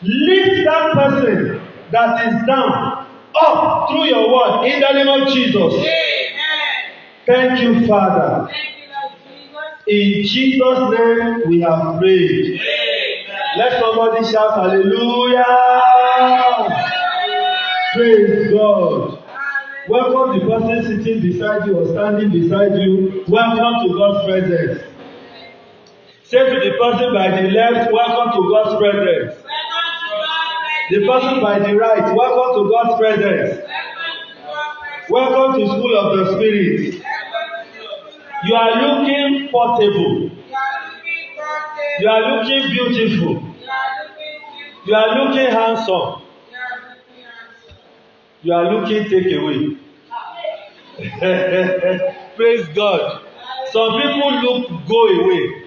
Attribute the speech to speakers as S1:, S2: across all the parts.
S1: Lift that person that is down up through your word in the name of Jesus.
S2: Amen.
S1: Thank you, Father.
S2: Thank you, Lord Jesus.
S1: In Jesus' name we have prayed.
S2: Amen.
S1: Let somebody shout hallelujah. Praise God. Welcome the person sitting beside you or standing beside you. Welcome to God's presence. Say to the person by the left, welcome to God's presence. The person by the right, welcome to God's presence. Welcome to School of the Spirit. You are looking portable. You are looking beautiful. You are looking handsome. You are looking takeaway. Praise God. Some people look go away,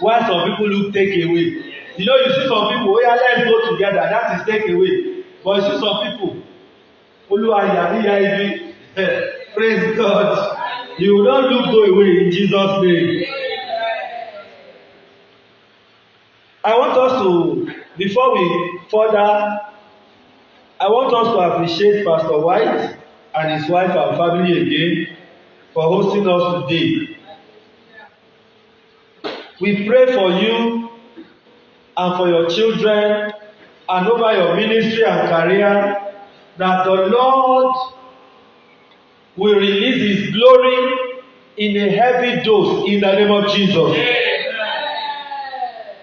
S1: while some people look take away. You know, you see some people, oh yeah, let's go together. That is take away. But you see some people, praise God. You will not look go away in Jesus' name. I want us to, before we further, I want us to appreciate Pastor White and his wife and family again for hosting us today. We pray for you and for your children and over your ministry and career that the Lord will release His glory in a heavy dose in the name of Jesus.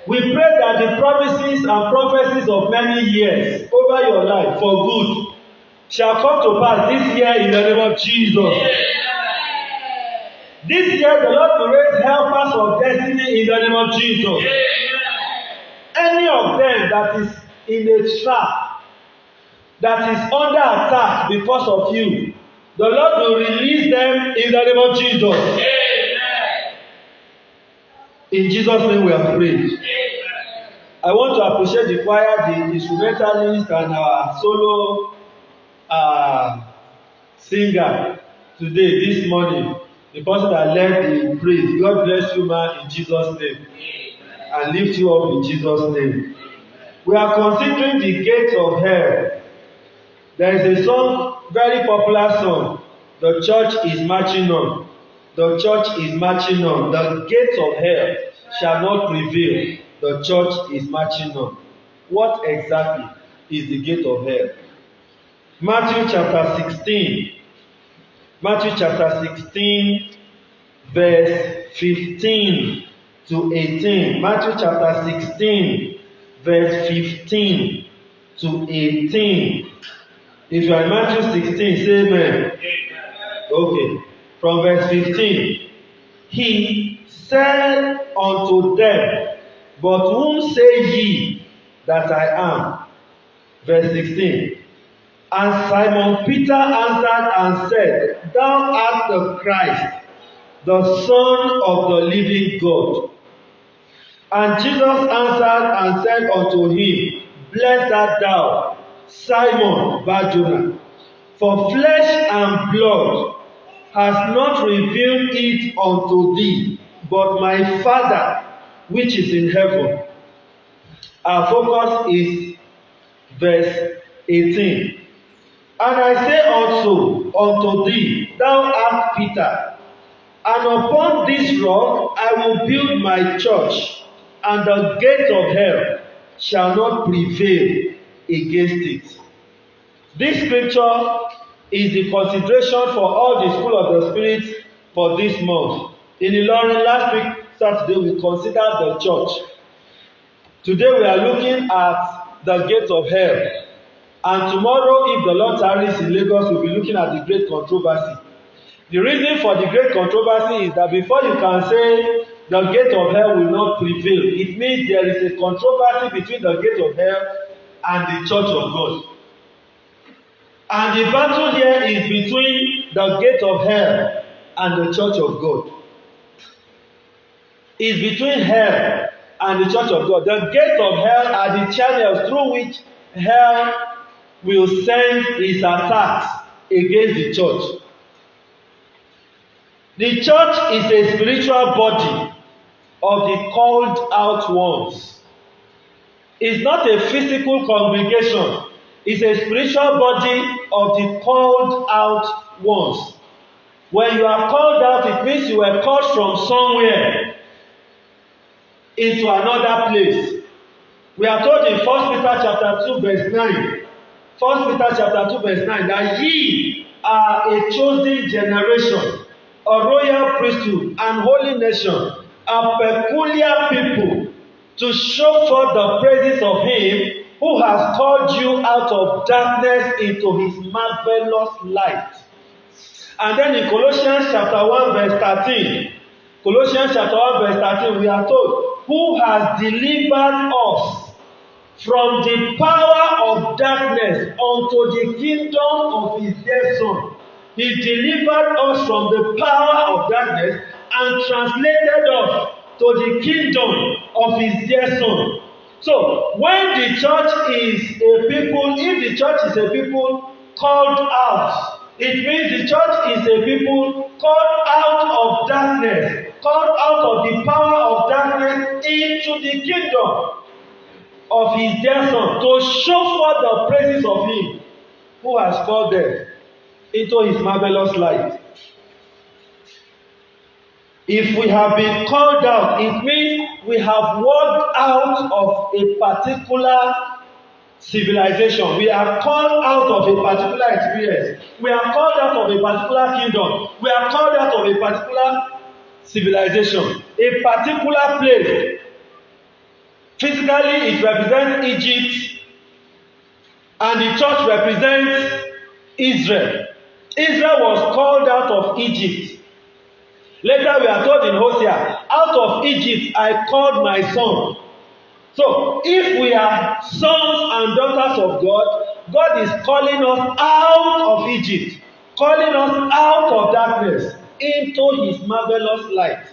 S1: We pray that the promises and prophecies of many years over your life for good shall come to pass this year in the name of Jesus. This year the Lord will raise helpers of destiny in the name of Jesus. Any of them that is in a trap, that is under attack because of you, the Lord will release them in the name of Jesus. In Jesus' name we have prayed. I want to appreciate the choir, the instrumentalist, and our solo singer today, this morning. The person that led the praise. God bless you, man, in Jesus' name. And lift you up in Jesus' name. We are considering the gates of hell. There is a song, very popular song. The church is marching on. The church is marching on. The gates of hell shall not prevail. The church is marching on. What exactly is the gate of hell? Matthew chapter 16. Matthew chapter 16, verse 15 to 18. Matthew chapter 16, verse 15 to 18. If you are in Matthew 16, say amen. Okay. From verse 15. He said unto them, but whom say ye that I am? Verse 16. And Simon Peter answered and said, Thou art the Christ, the Son of the living God. And Jesus answered and said unto him, Blessed art thou, Simon Bar-Jonah, for flesh and blood has not revealed it unto thee, but my Father which is in heaven. Our focus is verse 18. And I say also unto thee, thou art Peter, and upon this rock I will build my church, and the gate of hell shall not prevail against it. This scripture is the consideration for all the School of the Spirit for this month. In Ilorin, last week, Saturday, we considered the church. Today we are looking at the gate of hell. And tomorrow, if the Lord tarries in Lagos, we'll be looking at the great controversy. The reason for the great controversy is that before you can say the gate of hell will not prevail, it means there is a controversy between the gate of hell and the church of God. And the battle here is between the gate of hell and the church of God. It's between hell and the church of God. The gate of hell are the channels through which hell will send its attacks against the church. The church is a spiritual body of the called out ones. is not a physical congregation. It's a spiritual body of the called out ones. When you are called out, it means you were called from somewhere into another place. We are told in 1 Peter chapter 2 verse 9, 1 Peter chapter 2 verse 9, that ye are a chosen generation, a royal priesthood, and holy nation, a peculiar people, to show forth the praises of him who has called you out of darkness into his marvelous light. And then in Colossians chapter 1 verse 13, Colossians chapter 1 verse 13, we are told, who has delivered us from the power of darkness unto the kingdom of his dear Son. He delivered us from the power of darkness and translated us to the kingdom of his dear Son. So, when the church is a people, if the church is a people called out, it means the church is a people called out of darkness, called out of the power of darkness into the kingdom of his dear Son, to show forth the praises of him who has called them into his marvelous light. If we have been called out, it means we have walked out of a particular civilization. We are called out of a particular experience. We are called out of a particular kingdom. We are called out of a particular civilization, a particular place. Physically, it represents Egypt, and the church represents Israel. Israel was called out of Egypt. Later, we are told in Hosea, out of Egypt I called my son. So, if we are sons and daughters of God, God is calling us out of Egypt, calling us out of darkness into his marvelous light.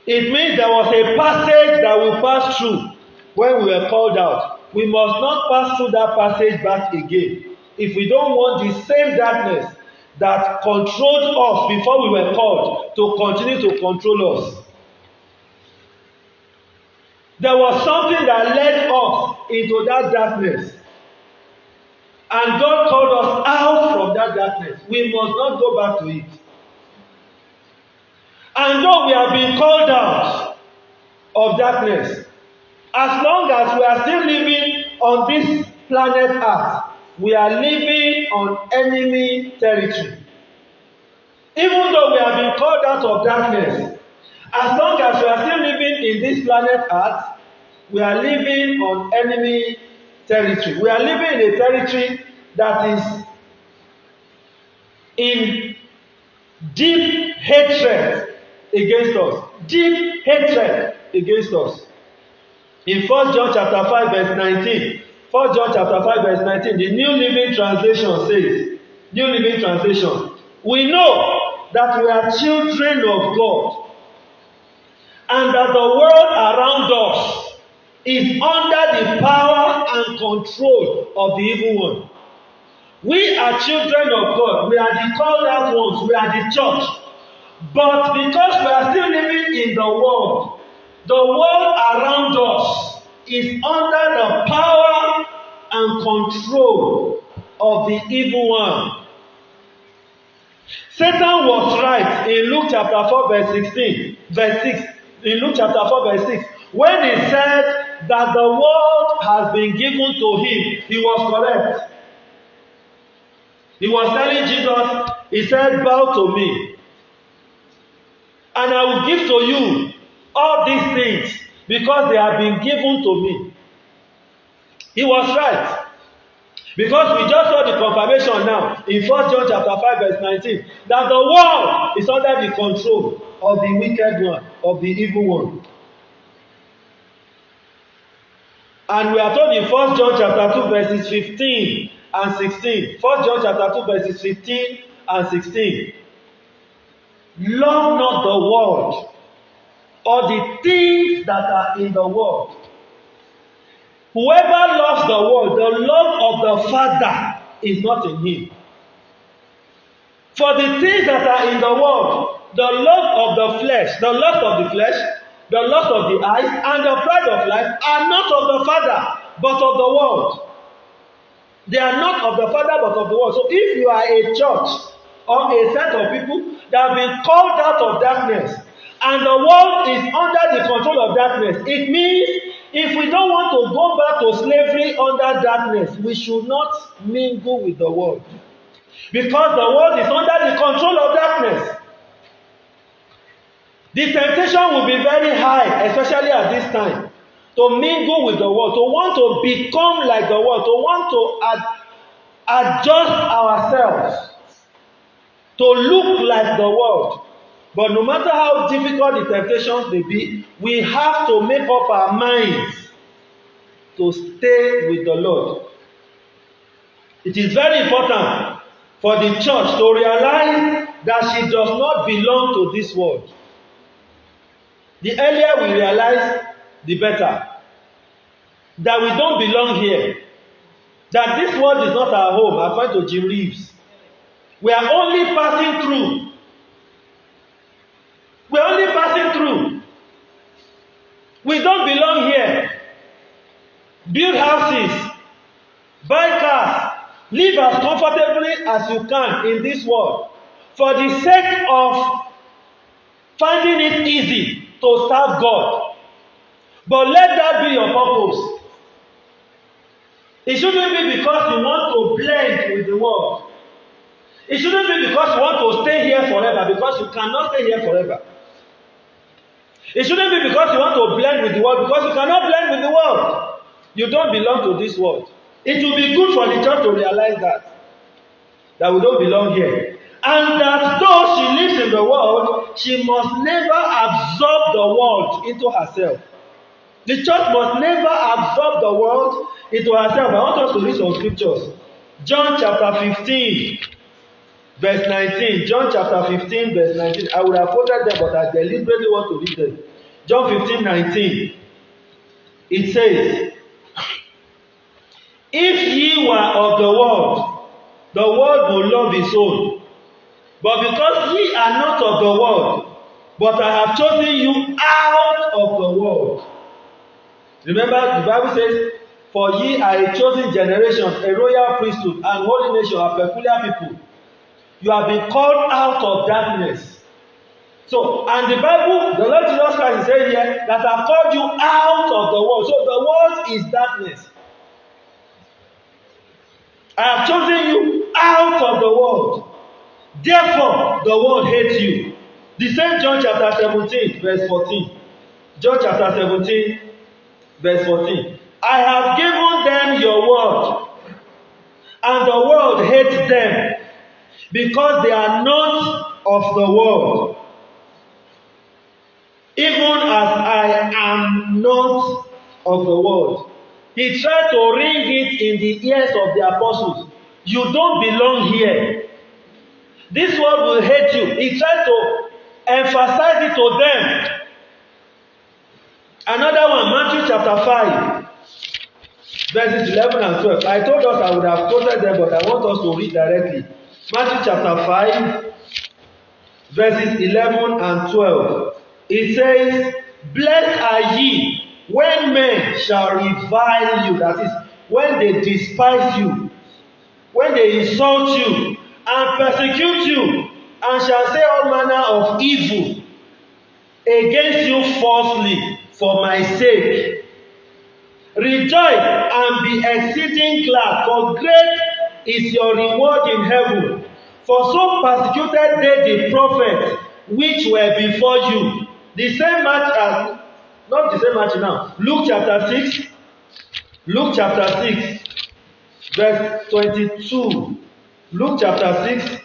S1: It means there was a passage that we passed through when we were called out. We must not pass through that passage back again if we don't want the same darkness that controlled us before we were called to continue to control us. There was something that led us into that darkness, and God called us out from that darkness. We must not go back to it. And though we have been called out of darkness, as long as we are still living on this planet Earth, we are living on enemy territory. Even though we have been called out of darkness, as long as we are still living in this planet Earth, we are living on enemy territory. We are living in a territory that is in deep hatred against us. Deep hatred against us. In 1 John chapter 5 verse 19, 1 John chapter 5 verse 19, the New Living Translation says, New Living Translation, we know that we are children of God, and that the world around us is under the power and control of the evil one. We are children of God. We are the called out ones. We are the church. But because we are still living in the world around us is under the power and control of the evil one. Satan was right in Luke chapter 4 verse 6. In Luke chapter 4 verse 6, when he said that the world has been given to him, he was correct. He was telling Jesus, he said, bow to me, and I will give to you all these things because they have been given to me. He was right. Because we just saw the confirmation now in 1 John chapter 5 verse 19 that the world is under the control of the wicked one, of the evil one. And we are told in 1 John chapter 2 verses 15 and 16. 1 John chapter 2 verses 15 and 16. Love not the world or the things that are in the world. Whoever loves the world, the love of the Father is not in him. For the things that are in the world, the love of the flesh, the lust of the flesh, the lust of the eyes, and the pride of life are not of the Father, but of the world. They are not of the Father, but of the world. So if you are a church or a set of people that have been called out of darkness, and the world is under the control of darkness, it means if we don't want to go back to slavery under darkness, we should not mingle with the world. Because the world is under the control of darkness. The temptation will be very high, especially at this time, to mingle with the world, to want to become like the world, to want to adjust ourselves, to look like the world. But no matter how difficult the temptations may be, we have to make up our minds to stay with the Lord. It is very important for the church to realize that she does not belong to this world. The earlier we realize, the better. That we don't belong here. That this world is not our home, according to Jim Reeves. We are only passing through. We are only passing through. We don't belong here. Build houses, buy cars, live as comfortably as you can in this world for the sake of finding it easy to serve God. But let that be your purpose. It shouldn't be because you want to blend with the world. It shouldn't be because you want to stay here forever, because you cannot stay here forever. It shouldn't be because you want to blend with the world, because you cannot blend with the world. You don't belong to this world. It will be good for the church to realize that we don't belong here. And that though she lives in the world, she must never absorb the world into herself. The church must never absorb the world into herself. I want us to read some scriptures. John chapter 15, verse 19. John chapter 15, verse 19. I would have quoted them, but I deliberately want to read them. John 15, 19. It says, if ye were of the world will love his own. But because ye are not of the world, but I have chosen you out of the world. Remember, the Bible says, for ye are a chosen generation, a royal priesthood, and holy nation, a peculiar people. You have been called out of darkness. So, and the Bible, the Lord Jesus Christ is saying here, that I have called you out of the world. So the world is darkness. I have chosen you out of the world. Therefore, the world hates you. The same John chapter 17, verse 14. John chapter 17, verse 14. I have given them your word, and the world hates them, because they are not of the world, even as I am not of the world. He tried to ring it in the ears of the apostles. You don't belong here. This world will hate you. He tried to emphasize it to them. Another one, Matthew chapter 5, verses 11 and 12. I told us I would have quoted them, but I want us to read directly. Matthew chapter 5, verses 11 and 12. It says, blessed are ye when men shall revile you, that is, when they despise you, when they insult you, and persecute you, and shall say all manner of evil against you falsely for my sake. Rejoice and be exceeding glad, for great is your reward in heaven. For so persecuted they the prophets which were before you. The same match as, not the same match now. Luke chapter 6, verse 22. Luke chapter 6,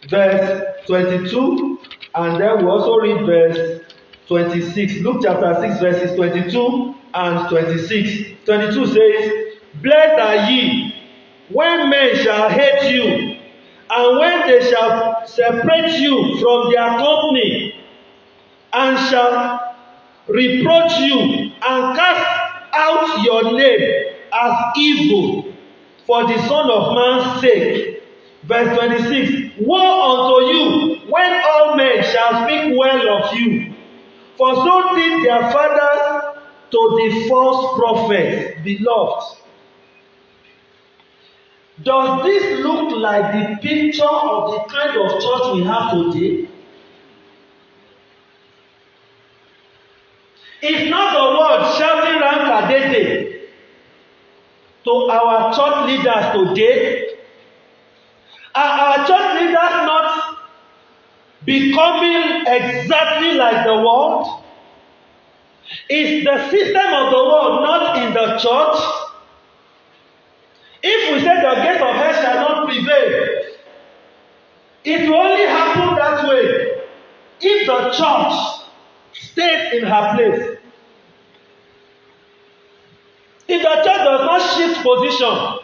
S1: verse 22, and then we also read verse 26. Luke chapter 6, verses 22 and 26. 22 says, blessed are ye when men shall hate you, and when they shall separate you from their company, and shall reproach you, and cast out your name as evil for the Son of Man's sake. Verse 26, woe unto you when all men shall speak well of you. For so did their fathers to the false prophets. Beloved, does this look like the picture of the kind of church we have today? If not the word shouting rankadede to our church leaders today, are our church leaders not becoming exactly like the world? Is the system of the world not in the church? If we say the gate of hell shall not prevail, it will only happen that way if the church stays in her place. If the church does not shift position.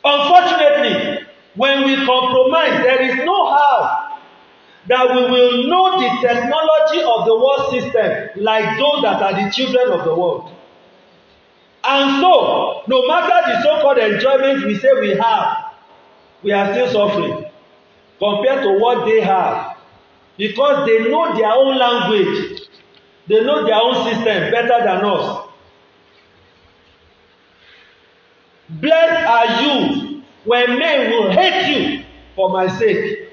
S1: Unfortunately, when we compromise, there is no how that we will know the technology of the world system like those that are the children of the world. And so, no matter the so-called enjoyment we say we have, we are still suffering compared to what they have, because they know their own language, they know their own system better than us. Blessed are you when men will hate you for my sake.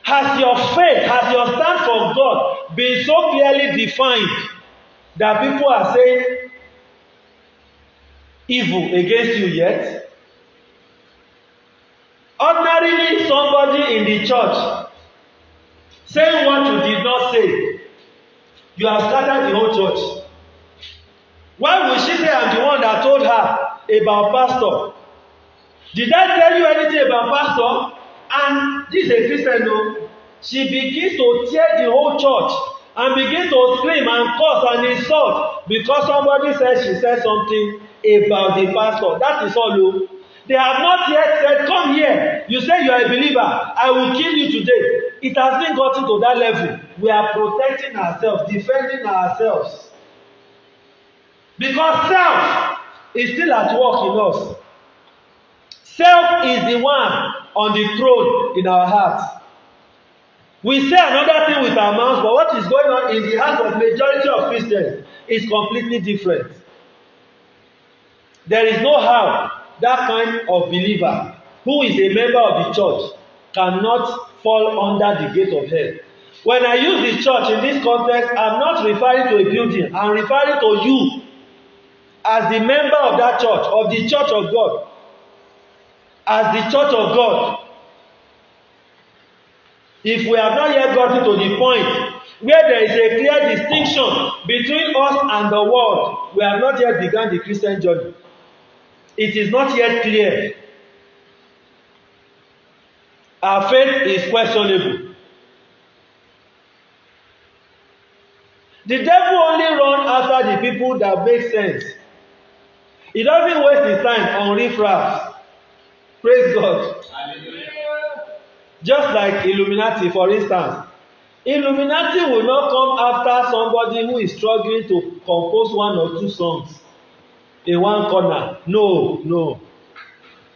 S1: Has your faith, has your stand for God been so clearly defined that people are saying evil against you yet? Ordinarily, somebody in the church saying what you did not say, you have scattered the whole church. Why will she say I'm the one that told her about pastor? Did I tell you anything about pastor? And this is a Christian, no? She begins to tear the whole church and begin to scream and curse and insult because somebody said she said something about the pastor. That is all. No? They have not yet said, come here. You say you are a believer. I will kill you today. It has been gotten to that level. We are protecting ourselves, defending ourselves. Because self is still at work in us. Self is the one on the throne in our hearts. We say another thing with our mouths, but what is going on in the heart of majority of Christians is completely different. There is no how that kind of believer who is a member of the church cannot fall under the gate of hell. When I use the church in this context, I'm not referring to a building. I'm referring to you as the member of that church, of the church of God. As the church of God. If we have not yet gotten to the point where there is a clear distinction between us and the world, we have not yet begun the Christian journey. It is not yet clear. Our faith is questionable. The devil only runs after the people that make sense. He doesn't waste his time on riffraffs. Praise God. Hallelujah. Just like Illuminati, for instance. Illuminati will not come after somebody who is struggling to compose one or two songs in one corner. No.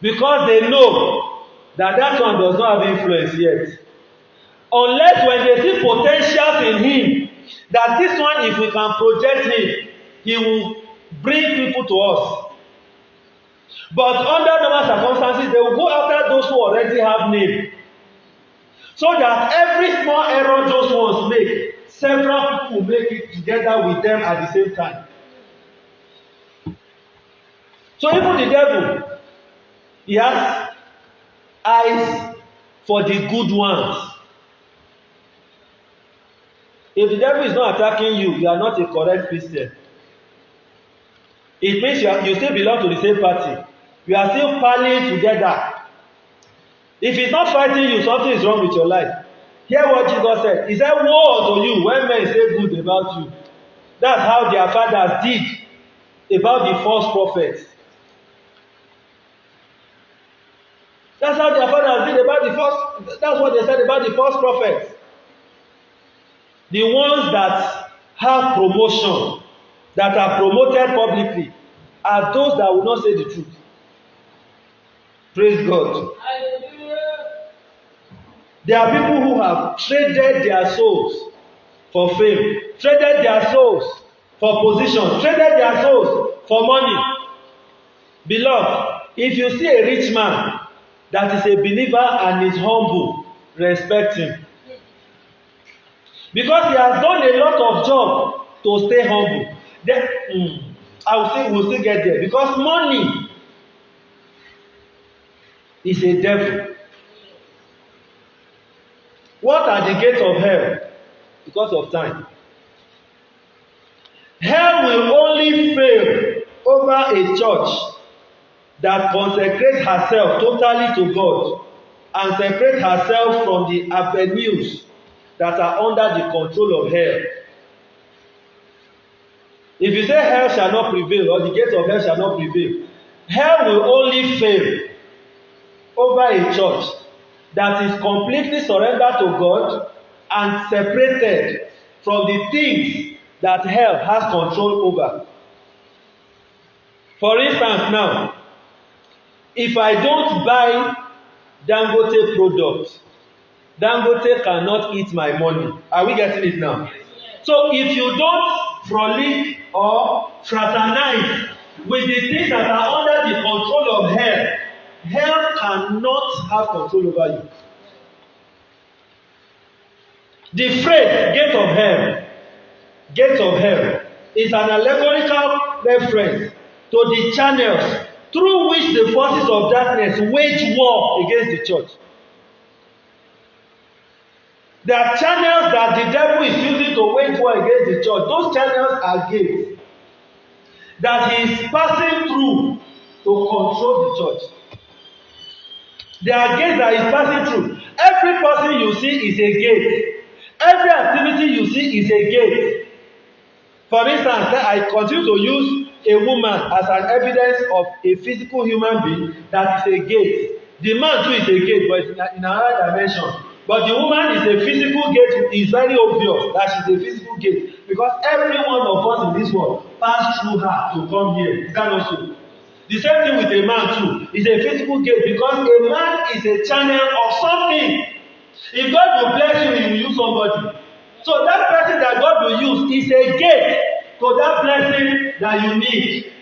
S1: Because they know that that one does not have influence yet. Unless when they see potentials in him, that this one, if we can project him, he will bring people to us. But under normal circumstances, they will go after those who already have name. So that every small error those ones make, several people will make it together with them at the same time. So even the devil, he has eyes for the good ones. If the devil is not attacking you, you are not a correct Christian. It means you still belong to the same party. You are still parlaying together. If he's not fighting you, something is wrong with your life. Hear what Jesus said. He said, woe unto you when men say good about you. That's how their fathers did about the false prophets. That's how their fathers did about the false. That's what they said about the false prophets. The ones that have promotion, that are promoted publicly, are those that will not say the truth. Praise God. There are people who have traded their souls for fame, traded their souls for position, traded their souls for money. Beloved, if you see a rich man that is a believer and is humble, respect him. Because he has done a lot of job to stay humble. Then, I will say we'll still get there. Because money is a devil. What are the gates of hell? Because of time. Hell will only fail over a church that consecrates herself totally to God and separates herself from the avenues that are under the control of hell. If you say hell shall not prevail or the gates of hell shall not prevail, hell will only fail over a church that is completely surrendered to God and separated from the things that hell has control over. For instance now, if I don't buy Dangote products, Dangote cannot eat my money. Are we getting it now? So if you don't frolic or fraternize with the things that are under the control of hell, hell cannot have control over you. The phrase gate of hell is an allegorical reference to the channels through which the forces of darkness wage war against the church. There are channels that the devil is using to wage war against the church. Those channels are gates that he is passing through to control the church. There are gates that he is passing through. Every person you see is a gate. Every activity you see is a gate. For instance, I continue to use a woman as an evidence of a physical human being that is a gate. The man too is a gate, but it's in another dimension. But the woman is a physical gate. It's very obvious that she's a physical gate because every one of us in this world passed through her to come here. Is that not so? The same thing with a man too. It's a physical gate because a man is a channel of something. If God will bless you, he will use somebody. So that person that God will use is a gate to that blessing that you need.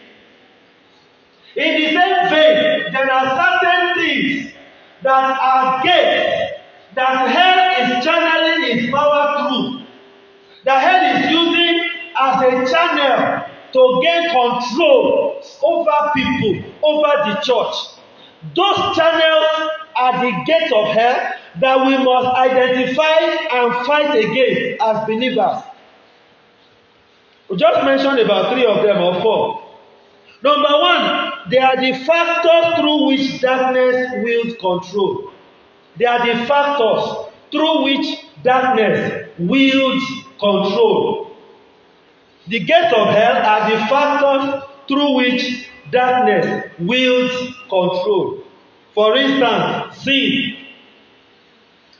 S1: In the same vein, there are certain things that are gates that hell is channeling its power through. That hell is using as a channel to gain control over people, over the church. Those channels are the gates of hell that we must identify and fight against as believers. We just mentioned about 3 of them or 4. Number 1, they are the factors through which darkness wields control. They are the factors through which darkness wields control. The gates of hell are the factors through which darkness wields control. For instance,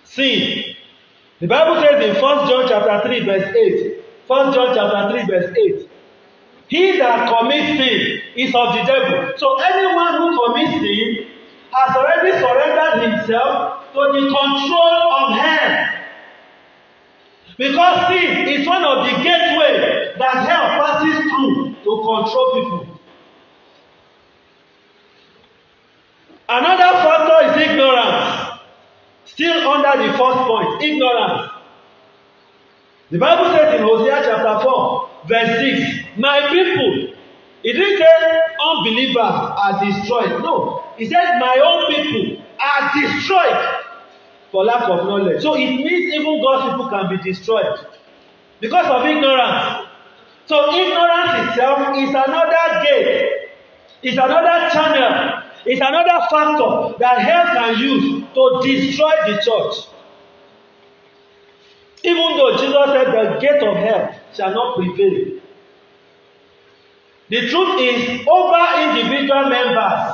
S1: sin. The Bible says in 1 John chapter 3 verse 8. 1 John chapter 3 verse 8. He that commits sin is of the devil. So anyone who commits sin has already surrendered himself to the control of hell. Because sin is one of the gateways that hell passes through to control people. Another factor is ignorance. Still under the first point, ignorance. The Bible says in Hosea chapter 4, verse 6, my people, it didn't say unbelievers are destroyed. No, it said my own people are destroyed for lack of knowledge. So it means even God's people can be destroyed because of ignorance. So ignorance itself is another gate, it's another channel, it's another factor that hell can use to destroy the church. Even though Jesus said the gate of hell shall not prevail. The truth is, over individual members,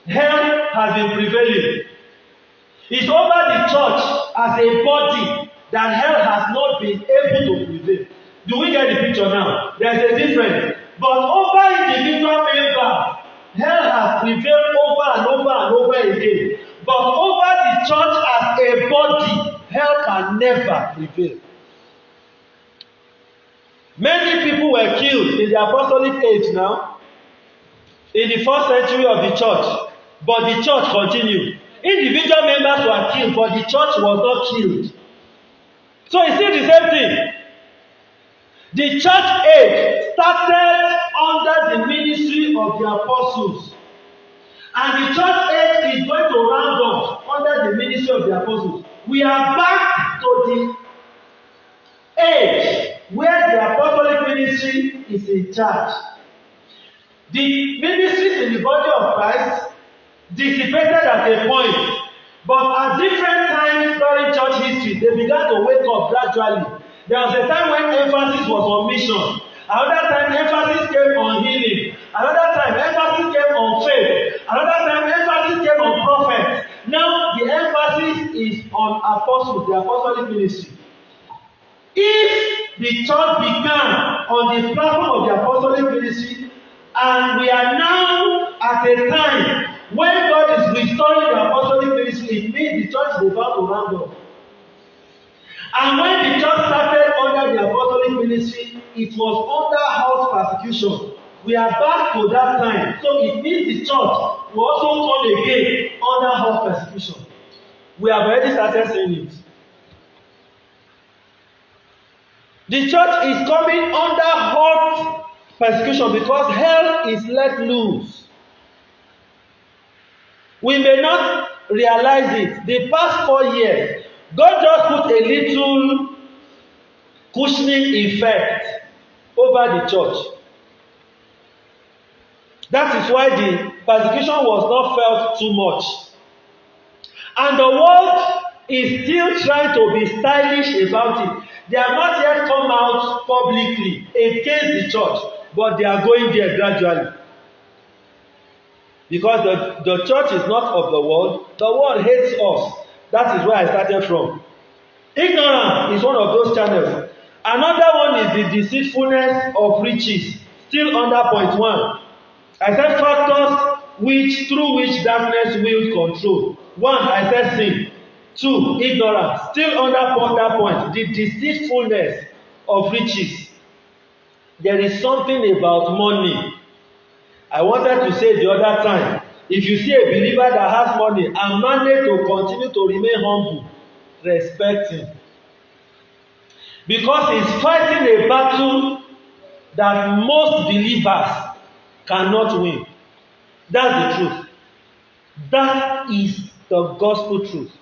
S1: hell has been prevailing. It's over the church as a body that hell has not been able to prevail. Do we get the picture now? There's a difference. But over individual members, hell has prevailed over and over and over again. But over the church as a can never prevail. Many people were killed in the apostolic age now, in the first century of the church, but the church continued. Individual members were killed, but the church was not killed. So it's still the same thing. The church age started under the ministry of the apostles. And the church age is going to round up under the ministry of the apostles. We are back to the age where the apostolic ministry is in charge. The ministries in the body of Christ dissipated at a point, but at different times during church history, they began to wake up gradually. There was a time when emphasis was on mission. Another time emphasis came on healing. Another time emphasis came on faith. Another time emphasis came on prophets. Now the emphasis is on apostles, the apostolic ministry. If the church began on the platform of the apostolic ministry, and we are now at a time when God is restoring the apostolic ministry, it means the church is about to round up. And when the church started under the apostolic ministry, it was under house persecution. We are back to that time. So it means the church will also come again under house persecution. We have already started saying it. The church is coming under hot persecution because hell is let loose. We may not realize it. The past 4 years, God just put a little cushioning effect over the church. That is why the persecution was not felt too much. And the world is still trying to be stylish about it. They have not yet come out publicly against the church, but they are going there gradually. Because the church is not of the world hates us. That is where I started from. Ignorance is one of those channels. Another one is the deceitfulness of riches, still under point 1. I said factors through which darkness wields control. 1, I said sin. 2, ignorance. Still under that point, the deceitfulness of riches. There is something about money. I wanted to say the other time, if you see a believer that has money and manage to continue to remain humble, respect him. Because he's fighting a battle that most believers cannot win. That's the truth. That is the gospel truth.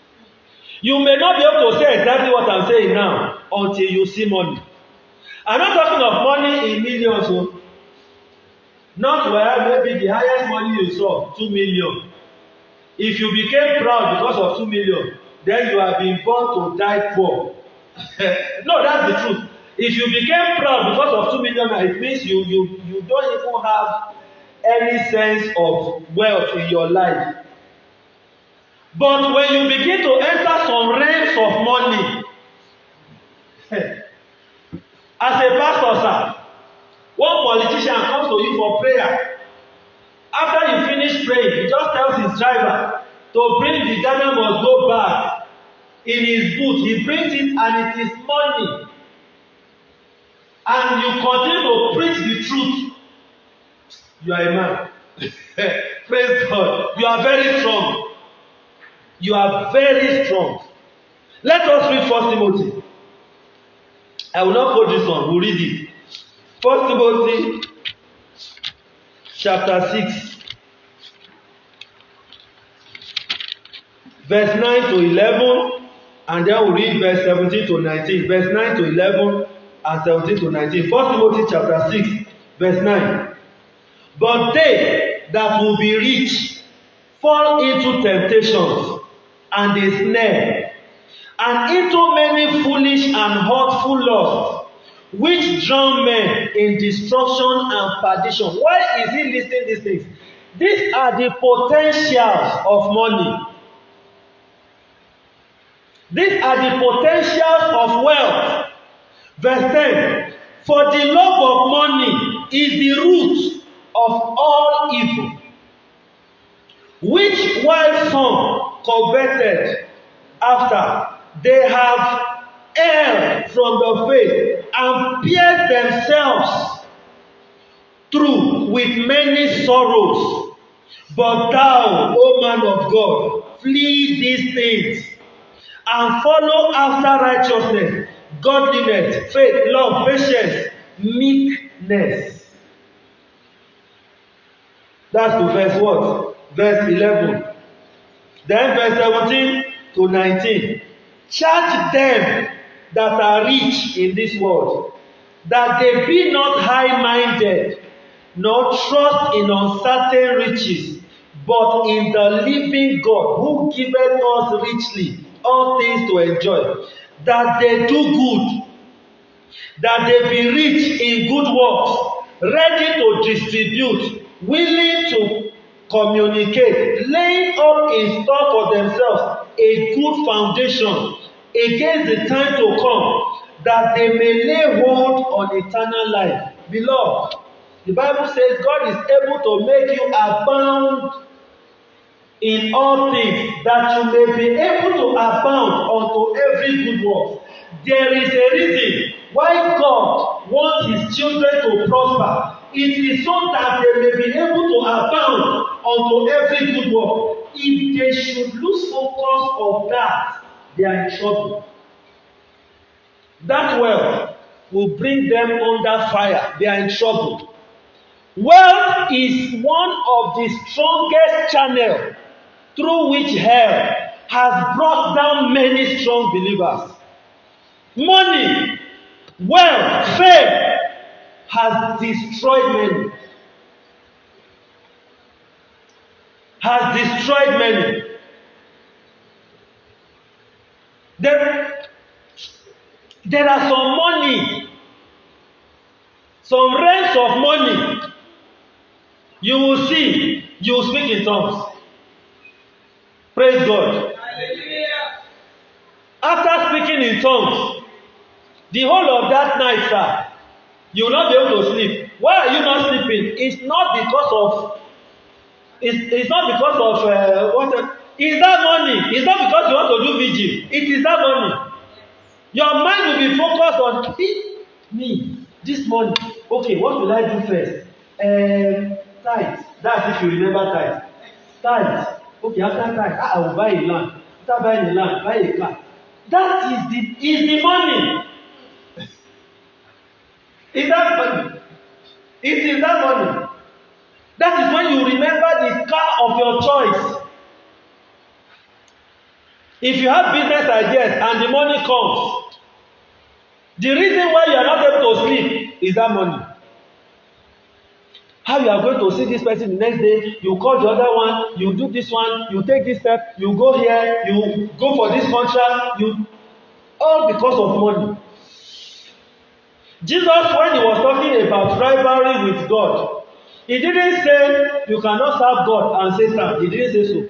S1: You may not be able to say exactly what I'm saying now until you see money. I'm not talking of money in millions. So not where maybe the highest money you saw, 2 million. If you became proud because of 2 million, then you have been born to die poor. No, that's the truth. If you became proud because of 2 million, it means you don't even have any sense of wealth in your life. But when you begin to enter some realms of money, as a pastor, sir, one politician comes to you for prayer. After you finish praying, he just tells his driver to bring the Ghana must go back in his boot. He brings it and it is money. And you continue to preach the truth. You are a man. Praise God. You are very strong. You are very strong. Let us read 1 Timothy. I will not quote this one. We'll read it. 1 Timothy chapter 6, verse 9 to 11, and then we'll read verse 17 to 19. Verse 9 to 11 and 17 to 19. 1 Timothy chapter 6, verse 9. But they that will be rich fall into temptations and a snare, and into many foolish and hurtful lusts, which drown men in destruction and perdition. Why is he listing these things? These are the potentials of money. These are the potentials of wealth. Verse 10. For the love of money is the root of all evil, which while some coveted after, they have err from the faith and pierce themselves through with many sorrows. But thou, O man of God, flee these things and follow after righteousness, godliness, faith, love, patience, meekness. That's to verse what? Verse 11. Then verse 17 to 19. Charge them that are rich in this world, that they be not high-minded, nor trust in uncertain riches, but in the living God, who giveth us richly all things to enjoy, that they do good, that they be rich in good works, ready to distribute, willing to communicate, laying up in store for themselves a good foundation against the time to come, that they may lay hold on eternal life. Beloved, the Bible says God is able to make you abound in all things, that you may be able to abound unto every good work. There is a reason why God wants his children to prosper. It is so that they may be able to abound unto every good work. If they should lose focus of that, they are in trouble. That wealth will bring them under fire. They are in trouble. Wealth is one of the strongest channels through which hell has brought down many strong believers. Money, wealth, fame has destroyed many. Has destroyed many. There are some money, some ranks of money. You will see, you will speak in tongues. Praise God.
S2: Hallelujah.
S1: After speaking in tongues, the whole of that night, sir, you will not be able to sleep. Why are you not sleeping? It's not because of what? It's that money. It's not because you want to do vigil. It is that money. Your mind will be focused on me this money. Okay, what will I do first? Tithe. That's if you remember tithe. Tithe. Okay, after tithe, I will buy a land. After buying a land, buy a car. That is the money. Is that money? It is that money. That is when you remember the car of your choice. If you have business ideas and the money comes, the reason why you are not able to sleep is that money. How you are going to see this person the next day, you call the other one, you do this one, you take this step, you go here, you go for this contract, all because of money. Jesus, when he was talking about rivalry with God, he didn't say you cannot serve God and Satan. He didn't say so.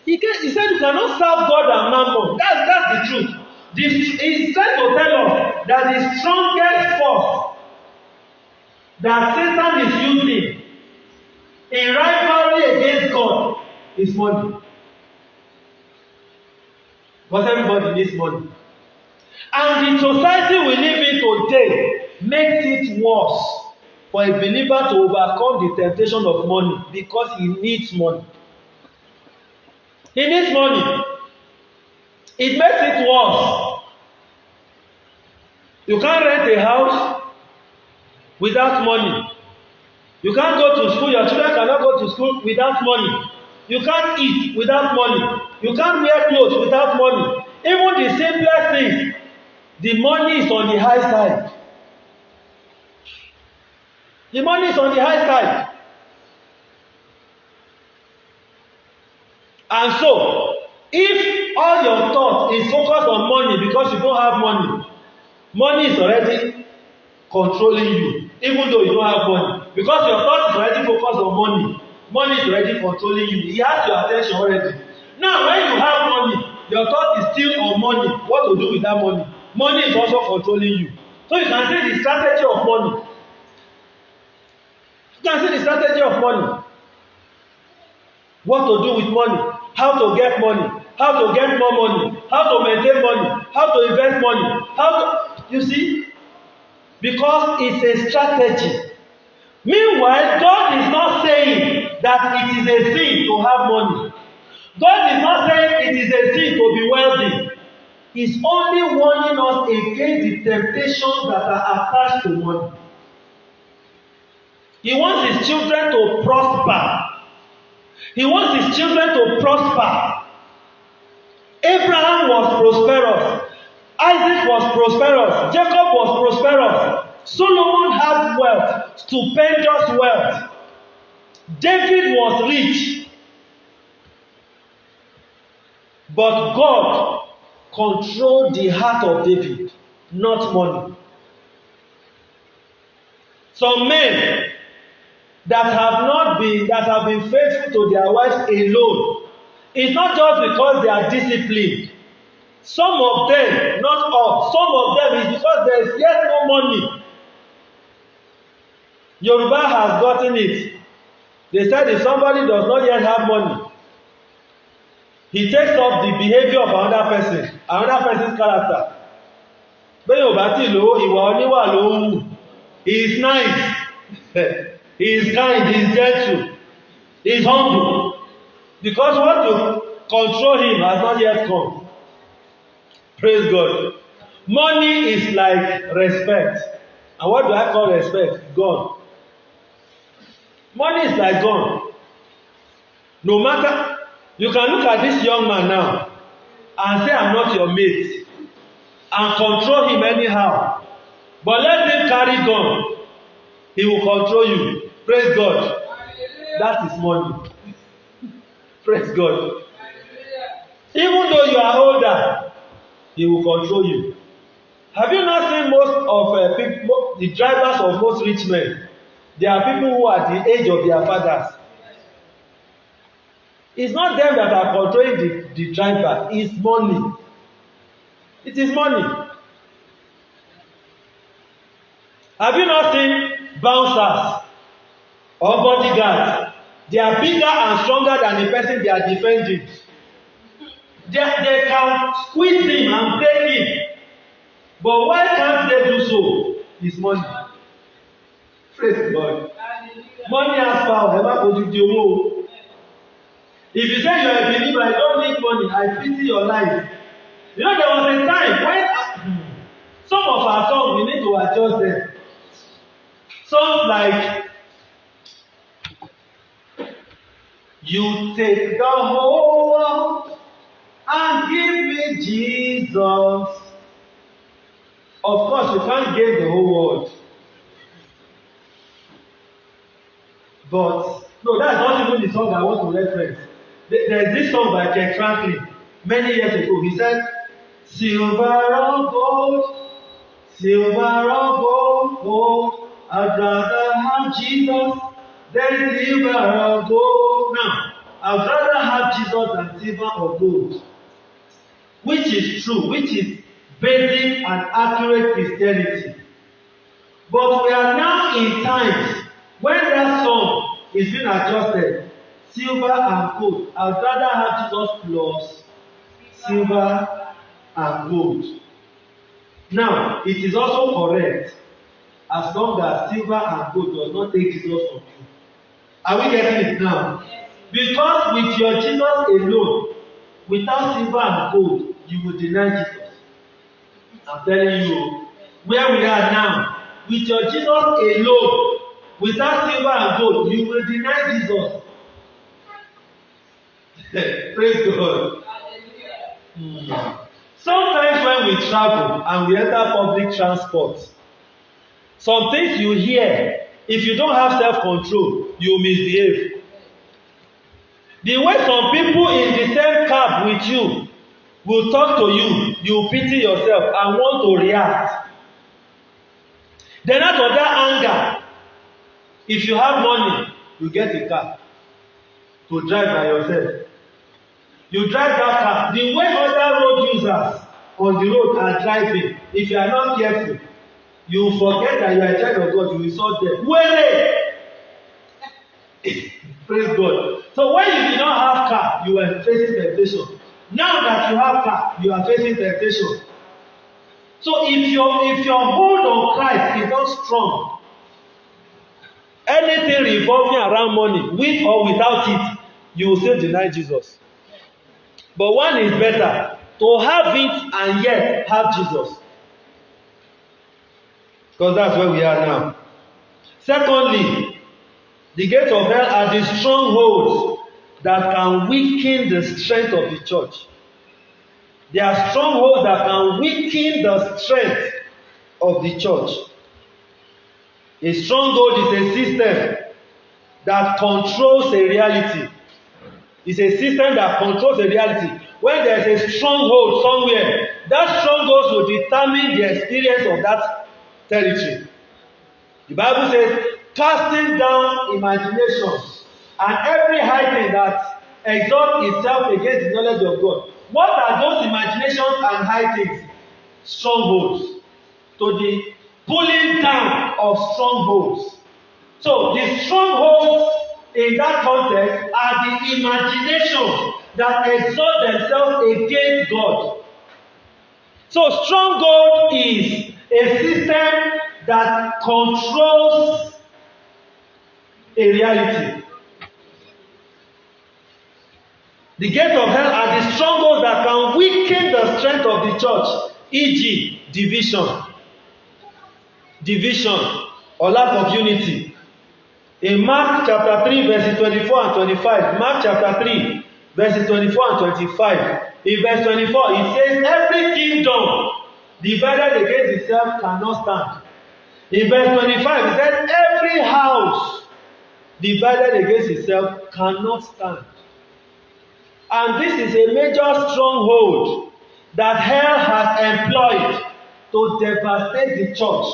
S1: He said you cannot serve God and mammon. That's the truth. He's trying to tell us that the strongest force that Satan is using in rivalry against God is money. But everybody needs money. And the society we live in today makes it worse for a believer to overcome the temptation of money because he needs money. He needs money. It makes it worse. You can't rent a house without money. You can't go to school. Your children cannot go to school without money. You can't eat without money. You can't wear clothes without money. Even the simplest things, the money is on the high side. The money is on the high side. And so, if all your thought is focused on money because you don't have money, money is already controlling you, even though you don't have money. Because your thought is already focused on money, money is already controlling you. He has your attention already. Now, when you have money, your thought is still on money. What to do with that money? Money is also controlling you. So you can see the strategy of money. You can see the strategy of money. What to do with money, how to get money, how to get more money, how to maintain money, how to invest money, you see, because it's a strategy. Meanwhile, God is not saying that it is a sin to have money. God is not saying it is a sin to be wealthy. He's only warning us against the temptations that are attached to money. He wants his children to prosper. He wants his children to prosper. Abraham was prosperous. Isaac was prosperous. Jacob was prosperous. Solomon had wealth, stupendous wealth. David was rich. But God controlled the heart of David, not money. Some men that have been faithful to their wives alone, it's not just because they are disciplined. Some of them, not all, some of them is because there is yet no money. Yoruba has gotten it. They said if somebody does not yet have money, he takes up the behavior of another person's character. Bẹ́ẹ̀ ò bá tí lówó, ìwà oníwà ló ń wù. He is nice. He is kind. He is gentle. He is humble. Because what to control him has not yet come. Praise God. Money is like respect. And what do I call respect? God. Money is like God. No matter, you can look at this young man now and say, I'm not your mate, and control him anyhow. But let him carry gun. He will control you. Praise God. That is money. Praise God. Even though you are older, he will control you. Have you not seen most of people, the drivers of most rich men? They are people who are the age of their fathers. It's not them that are controlling the driver. It's money. It is money. Have you not seen bouncers or bodyguards? They are bigger and stronger than the person they are defending. They can squeeze him and break him. But why can't they do so? It's money. Praise God. Money has power. If you say you are a believer, I don't need money, I pity your life. You know, there was a time when some of our songs, we need to adjust them. Songs like, you take the whole world and give me Jesus. Of course, you can't give the whole world. But, no, that's not even the song I want to reference. There's this song by Kirk Franklin many years ago. He said, silver or gold, gold, I'd rather have Jesus than silver or gold. Now, I'd rather have Jesus than silver or gold. Which is true, which is basic and accurate Christianity. But we are now in times when that song is being adjusted. Silver and gold. I would rather have Jesus plus silver and gold. Now, it is also correct as long as silver and gold does not take Jesus from you. Are we getting it now? Because with your Jesus alone, without silver and gold, you will deny Jesus. I'm telling you, where we are now, with your Jesus alone, without silver and gold, you will deny Jesus. Praise God. Sometimes when we travel and we enter public transport, some things you hear, if you don't have self-control, you misbehave. The way some people in the same cab with you will talk to you, you pity yourself and want to react. Then out of that anger, if you have money, you get a car to drive by yourself. You drive that car. The way other road users on the road are driving, if you are not careful, you forget that you are a child of God, you insult them. Wait! Praise God. So when you did not have car, you were facing temptation. Now that you have car, you are facing temptation. So if your hold on Christ is not strong, anything revolving around money, with or without it, you will still deny Jesus. But one is better, to have it and yet have Jesus. Because that's where we are now. Secondly, the gates of hell are the strongholds that can weaken the strength of the church. They are strongholds that can weaken the strength of the church. A stronghold is a system that controls a reality. It's a system that controls a reality. When there is a stronghold somewhere, that stronghold will determine the experience of that territory. The Bible says, casting down imaginations and every high thing that exalts itself against the knowledge of God. What are those imaginations and high things? Strongholds. To the pulling down of strongholds. So the strongholds in that context are the imaginations that exalt themselves against God. So stronghold is a system that controls a reality. The gate of hell are the strongholds that can weaken the strength of the church, e.g., division or lack of unity. In Mark chapter 3 verses 24 and 25, Mark chapter 3 verses 24 and 25, in verse 24 it says, every kingdom divided against itself cannot stand. In verse 25 it says, every house divided against itself cannot stand. And this is a major stronghold that hell has employed to devastate the church,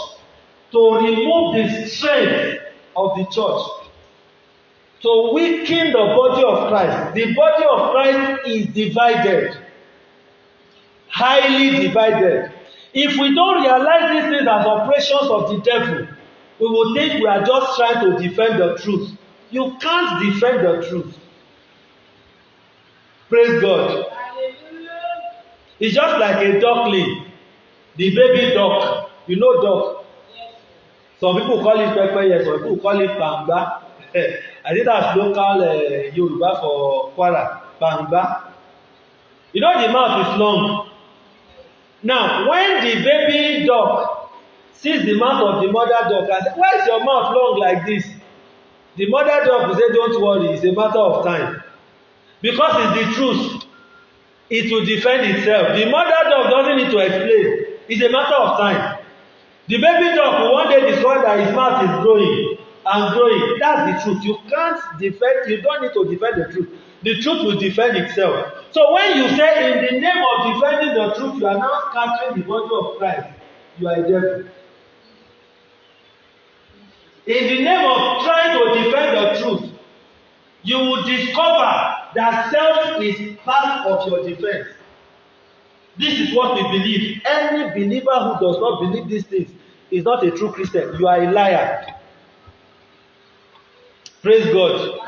S1: to remove the strength of the church, to weaken the body of Christ. The body of Christ is divided, highly divided. If we don't realize these things as operations of the devil, we will think we are just trying to defend the truth. You can't defend the truth. Praise God.
S2: Hallelujah.
S1: It's just like a duckling, the baby duck. You know duck.
S2: Yes.
S1: Some people call it pepper, some people call it pangba. I think that's local Yoruba for Kwara, pangba. You know the mouth is long. Now, when the baby duck sees the mouth of the mother duck and says, why is your mouth long like this? The mother duck will say, don't worry, it's a matter of time. Because it's the truth. It will defend itself. The mother dog doesn't need to explain. It's a matter of time. The baby dog will one day discover that his mouth is growing and growing. That's the truth. You can't defend, you don't need to defend the truth. The truth will defend itself. So when you say in the name of defending the truth, you are now scattering the body of Christ, you are a devil. In the name of trying to defend the truth, you will discover that self is part of your defense. This is what we believe. Any believer who does not believe these things is not a true Christian. You are a liar. Praise God.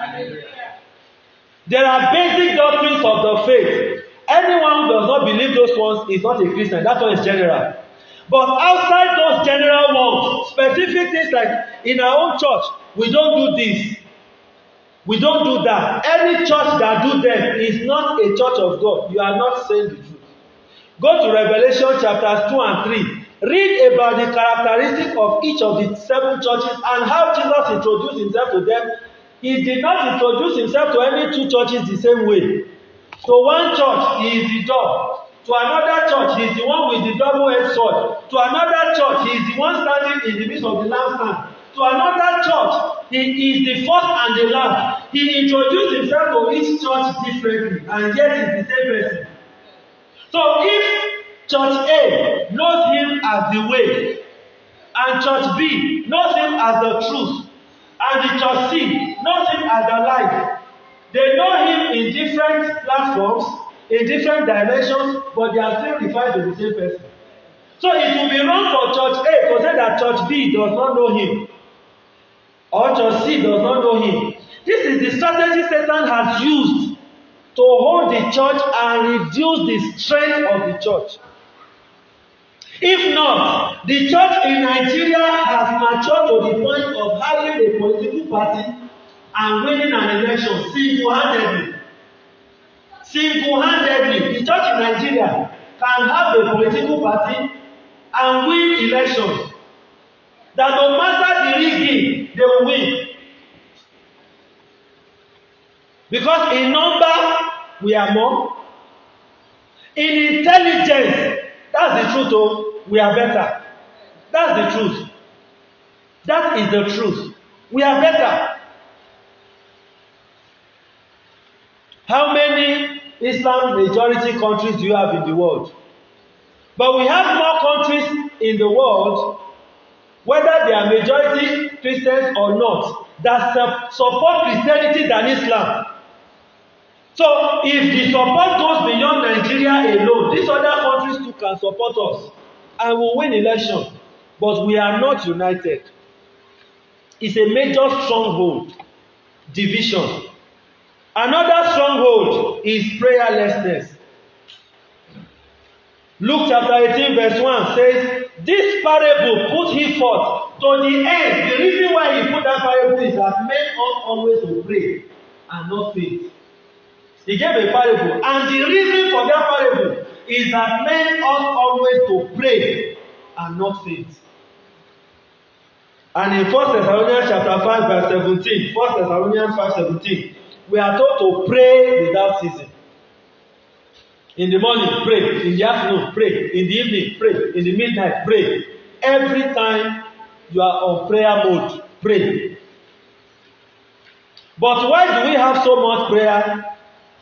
S1: There are basic doctrines of the faith. Anyone who does not believe those ones is not a Christian. That one is general. But outside those general ones, specific things like in our own church, we don't do this. We don't do that. Any church that do them is not a church of God. You are not saying the truth. Go to Revelation chapters 2 and 3. Read about the characteristics of each of the 7 churches and how Jesus introduced himself to them. He did not introduce himself to any 2 churches the same way. To one church, he is the door. To another church, he is the one with the double-edged sword. To another church, he is the one standing in the midst of the lampstand. To another church, he is the first and the last. He introduced himself to each church differently, and yet is the same person. So if church A knows him as the way, and church B knows him as the truth, and the church C knows him as the light, they know him in different platforms, in different dimensions, but they are still referred to the same person. So it will be wrong for church A to say that church B does not know him, or church C does not know him. This is the strategy Satan has used to hold the church and reduce the strength of the church. If not, the church in Nigeria has matured to the point of having a political party and winning an election single-handedly. Single-handedly, the church in Nigeria can have a political party and win elections. That no matter the rigging, they will win. Because in number, we are more. In intelligence, that's the truth, oh, we are better. That's the truth. That is the truth. We are better. How many Islam majority countries do you have in the world? But we have more countries in the world, whether they are majority Christians or not, that support Christianity than Islam. So if the support goes beyond Nigeria alone, these other countries too can support us and will win election. But we are not united. It's a major stronghold, division. Another stronghold is prayerlessness. Luke chapter 18 verse 1 says, this parable put he forth to the end. The reason why he put that parable is that men ought always to pray and not faint. He gave a parable, and the reason for that parable is that men ought always to pray and not faint. And in 1 Thessalonians chapter 5 verse 17, 1 Thessalonians 5:17, we are told to pray without ceasing. In the morning, pray. In the afternoon, pray. In the evening, pray. In the midnight, pray. Every time you are on prayer mode, pray. But why do we have so much prayer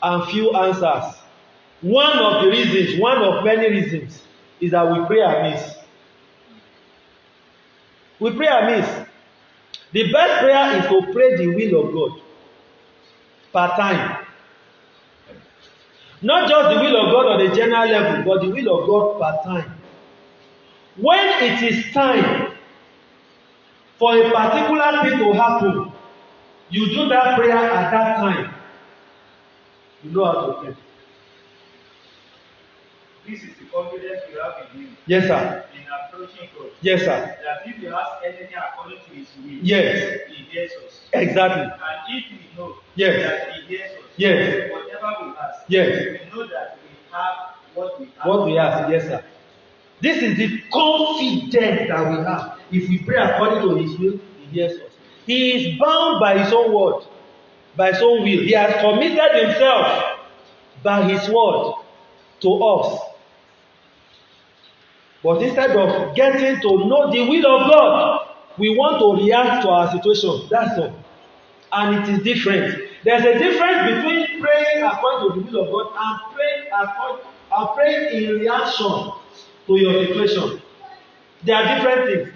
S1: and few answers? One of the reasons, one of many reasons, is that we pray amiss. We pray amiss. The best prayer is to pray the will of God per time. Not just the will of God on a general level, but the will of God per time. When it is time for a particular thing to happen, you do that prayer at that time. You know how to pray.
S3: This is the confidence you have in Him.
S1: Yes, sir.
S3: In approaching God.
S1: Yes, sir.
S3: That if you ask anything according to His will,
S1: Yes.
S3: He hears us.
S1: Exactly.
S3: And if we know
S1: Yes.
S3: that He hears us,
S1: Yes.
S3: whatever we ask,
S1: Yes.
S3: we know that we have what we ask.
S1: What we ask, yes, sir. This is the confidence that we have. If we pray according to His will, He hears us. He is bound by His own word, by His own will. He has committed Himself by His word to us. But instead of getting to know the will of God, we want to react to our situation. That's all. And it is different. There's a difference between praying according to the will of God and praying in reaction to your situation. They are different things.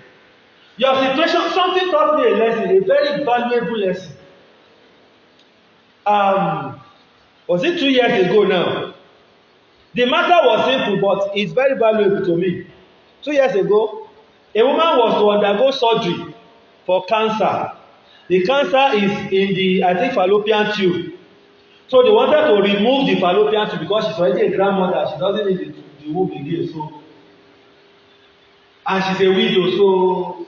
S1: Your situation, something taught me a lesson, a very valuable lesson. Was it 2 years ago now? The matter was simple, but it's very valuable to me. 2 years ago, a woman was to undergo surgery for cancer. The cancer is in the, I think, fallopian tube. So they wanted to remove the fallopian tube because she's already a grandmother. She doesn't need the womb again. So, and she's a widow. So,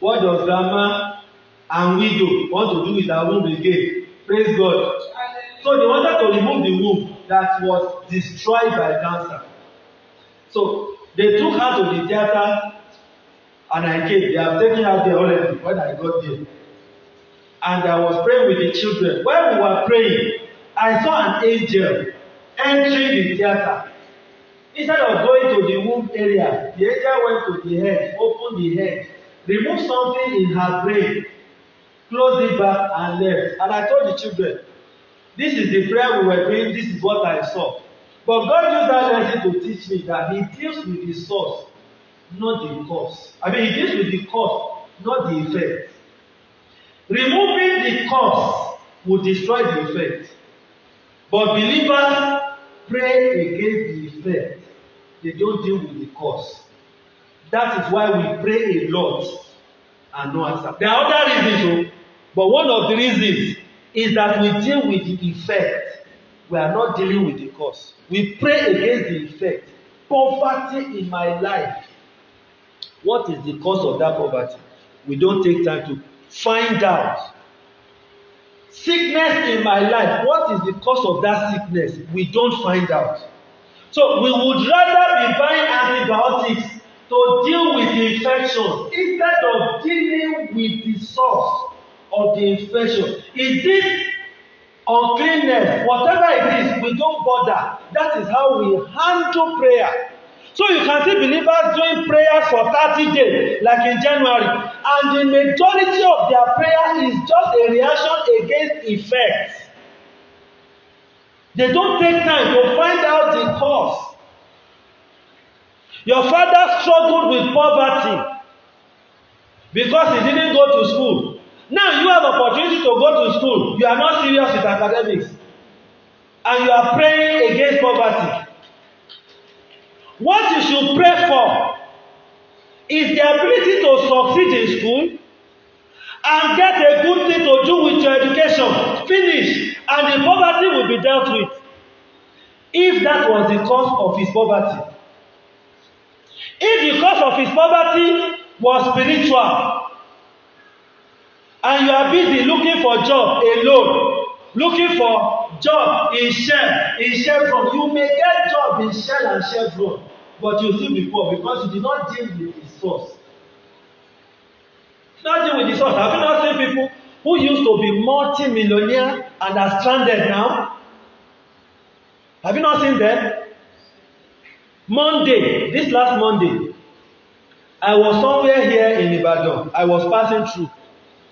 S1: what does grandma and widow want to do with her womb again? Praise God. So they wanted to remove the womb that was destroyed by cancer. So they took her to the theater, and I came. They have taken her there already when I got there. And I was praying with the children. When we were praying, I saw an angel entering the theater. Instead of going to the womb area, the angel went to the head, opened the head, removed something in her brain, closed it back, and left. And I told the children, this is the prayer we were doing, this is what I saw. But God used that lesson to teach me that He deals with the source, not the cause. He deals with the cause, not the effect. Removing the cause will destroy the effect. But believers pray against the effect. They don't deal with the cause. That is why we pray a lot and no answer. There are other reasons, but one of the reasons is that we deal with the effect. we are not dealing with the cause. We pray against the effect. Poverty in my life. What is the cause of that poverty? We don't take time to find out. Sickness in my life. What is the cause of that sickness? We don't find out. So we would rather be buying antibiotics to deal with the infection instead of dealing with the source of the infection. Is it uncleanness? Whatever it is, we don't bother. That is how we handle prayer. So you can see believers doing prayer for 30 days, like in January, and the majority of their prayer is just a reaction against effects. They don't take time to find out the cause. Your father struggled with poverty because he didn't go to school. Now you have opportunity to go to school. You are not serious with academics, and you are praying against poverty. What you should pray for is the ability to succeed in school and get a good thing to do with your education. Finish, and the poverty will be dealt with. If that was the cause of his poverty. If the cause of his poverty was spiritual, and you are busy looking for job alone, looking for job in Shell, in Chevron, you may get job in Shell and Chevron, but you still be poor because you did not deal with the source. Not deal with the source. Have you not seen people who used to be multi-millionaire and are stranded now? Have you not seen them? Monday, this last Monday, I was somewhere here in Ibadan. I was passing through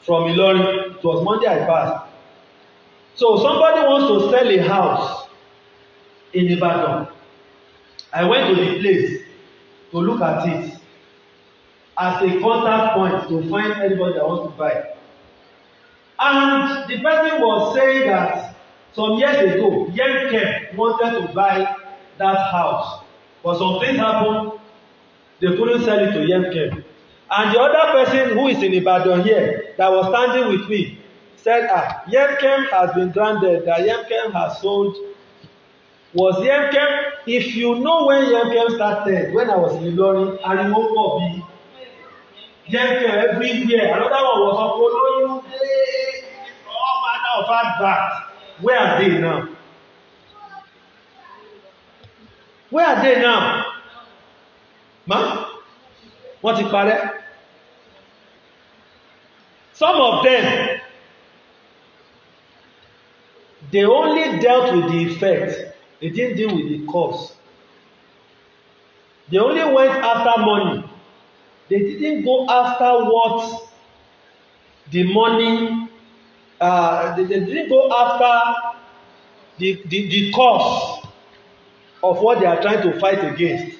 S1: from Ilorin. It was Monday I passed. So somebody wants to sell a house in Ibadan. I went to the place to look at it as a contact point to find anybody that wants to buy. And the person was saying that some years ago, Yemkem wanted to buy that house. But some things happened, they couldn't sell it to Yemkem. And the other person who is in Ibadan here that was standing with me said, Yemkem has been granted, that Yemkem has sold. Was Yemkem, if you know when Yemkem started, when I was in Ilorin, I remember Bobby, Yemkem everywhere. Another one was Apollo, all manner of adverts. Where are they now? Where are they now? Ma? Wọ́n ti parẹ́? Some of them, they only dealt with the effect. They didn't deal with the cause. They only went after money. They didn't go after what the money, they didn't go after the cause of what they are trying to fight against.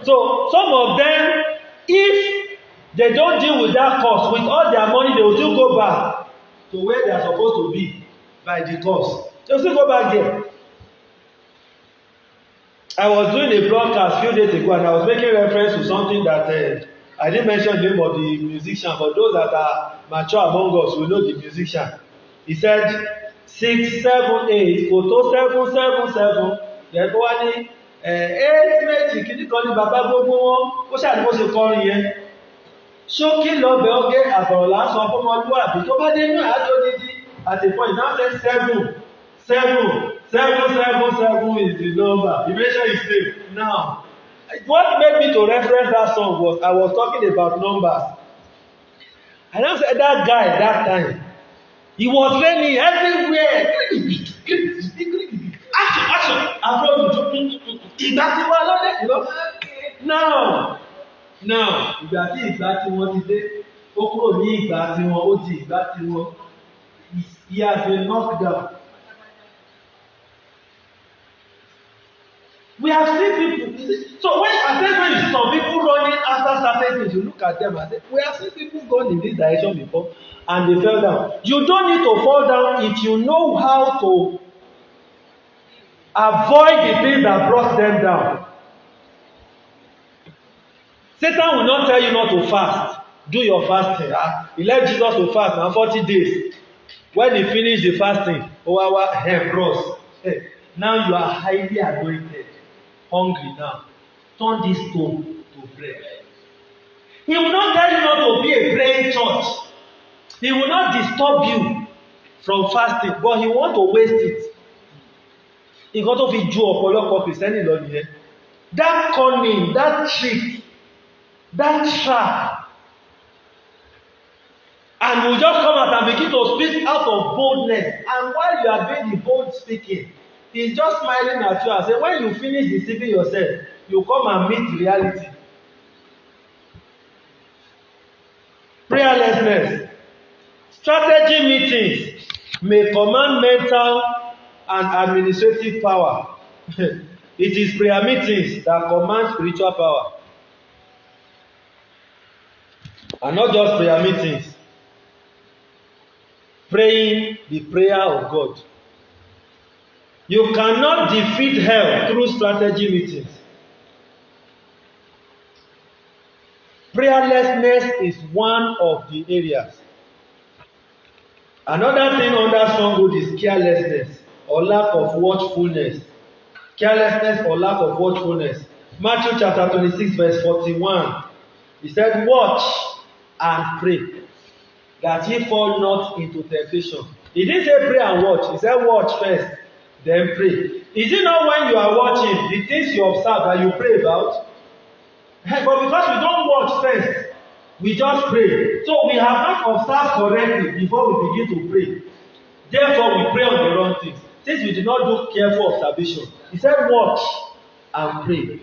S1: So some of them, if they don't deal with that cause, with all their money, they will still go back to where they are supposed to be by the cause. They will still go back there. I was doing a broadcast a few days ago, and I was making reference to something that I didn't mention the name of the musician, but those that are mature among us will know the musician. He said 6, 7, 8, photo 7, 7, 7. Then wọ́n ní 8 méjì kìíní kan ní bàbá gbogbo wọn, ó ṣàní bó ṣe kọrin yẹn. Ṣókí lọ́bẹ̀ ọgẹ́ àbọ̀rọ̀ lásán fún ọmọlúwàbí tó bá dé inú àádọ́ dídí at a point now say 7, 7, 7, 7, 7 is the number. He mentioned his name. Now, what made me to reference that song was I was talking about numbers. I now said that guy that time, he was raining everywhere. Action. Ìgbà tí wọ́n lọ́dẹ̀ lọ. Now, ìgbà tí wọ́n ti dé, ó kúrò ní ìgbà tí wọ́n, ó di ìgbà tí wọ́n. He has been knocked down. We have seen people. So when you see some people running after certain things, you look at them and say, we have seen people gone in this direction before and they fell down. You don't need to fall down if you know how to avoid the things that brought them down. Satan will not tell you not to fast. Do your fasting. He left Jesus to fast now 40 days. When he finished the fasting, bros, now you are highly anointed, hungry now. Turn this stone to bread. He will not tell you not to be a praying church. He will not disturb you from fasting, but he want to waste it. Nǹkan tó fi ju ọ̀pọ̀lọpọ̀ Kìrìsìtẹ́nì lọ nìyẹn. That cunning, that trick, that trap. And we just come out and begin to speak out of boldness. And while you are doing the bold speaking, he's just smiling at you and say, when you finish deceiving yourself, you come and meet reality. Prayerlessness. Strategy meetings may command mental and administrative power. It is prayer meetings that command spiritual power. And not just prayer meetings. Praying the prayer of God. You cannot defeat hell through strategy meetings. Prayerlessness is one of the areas. Another thing under stronghold is carelessness or lack of watchfulness. Carelessness or lack of watchfulness. Matthew chapter 26 verse 41. He said, watch and pray, that ye fall not into temptation. He didn't say pray and watch. He said watch first, then pray. Is it not when you are watching, the things you observe that you pray about? But because we don't watch first, we just pray. So we have not observed correctly before we begin to pray. Therefore, we pray on the wrong things. Since we did not do careful observation, he said watch and pray.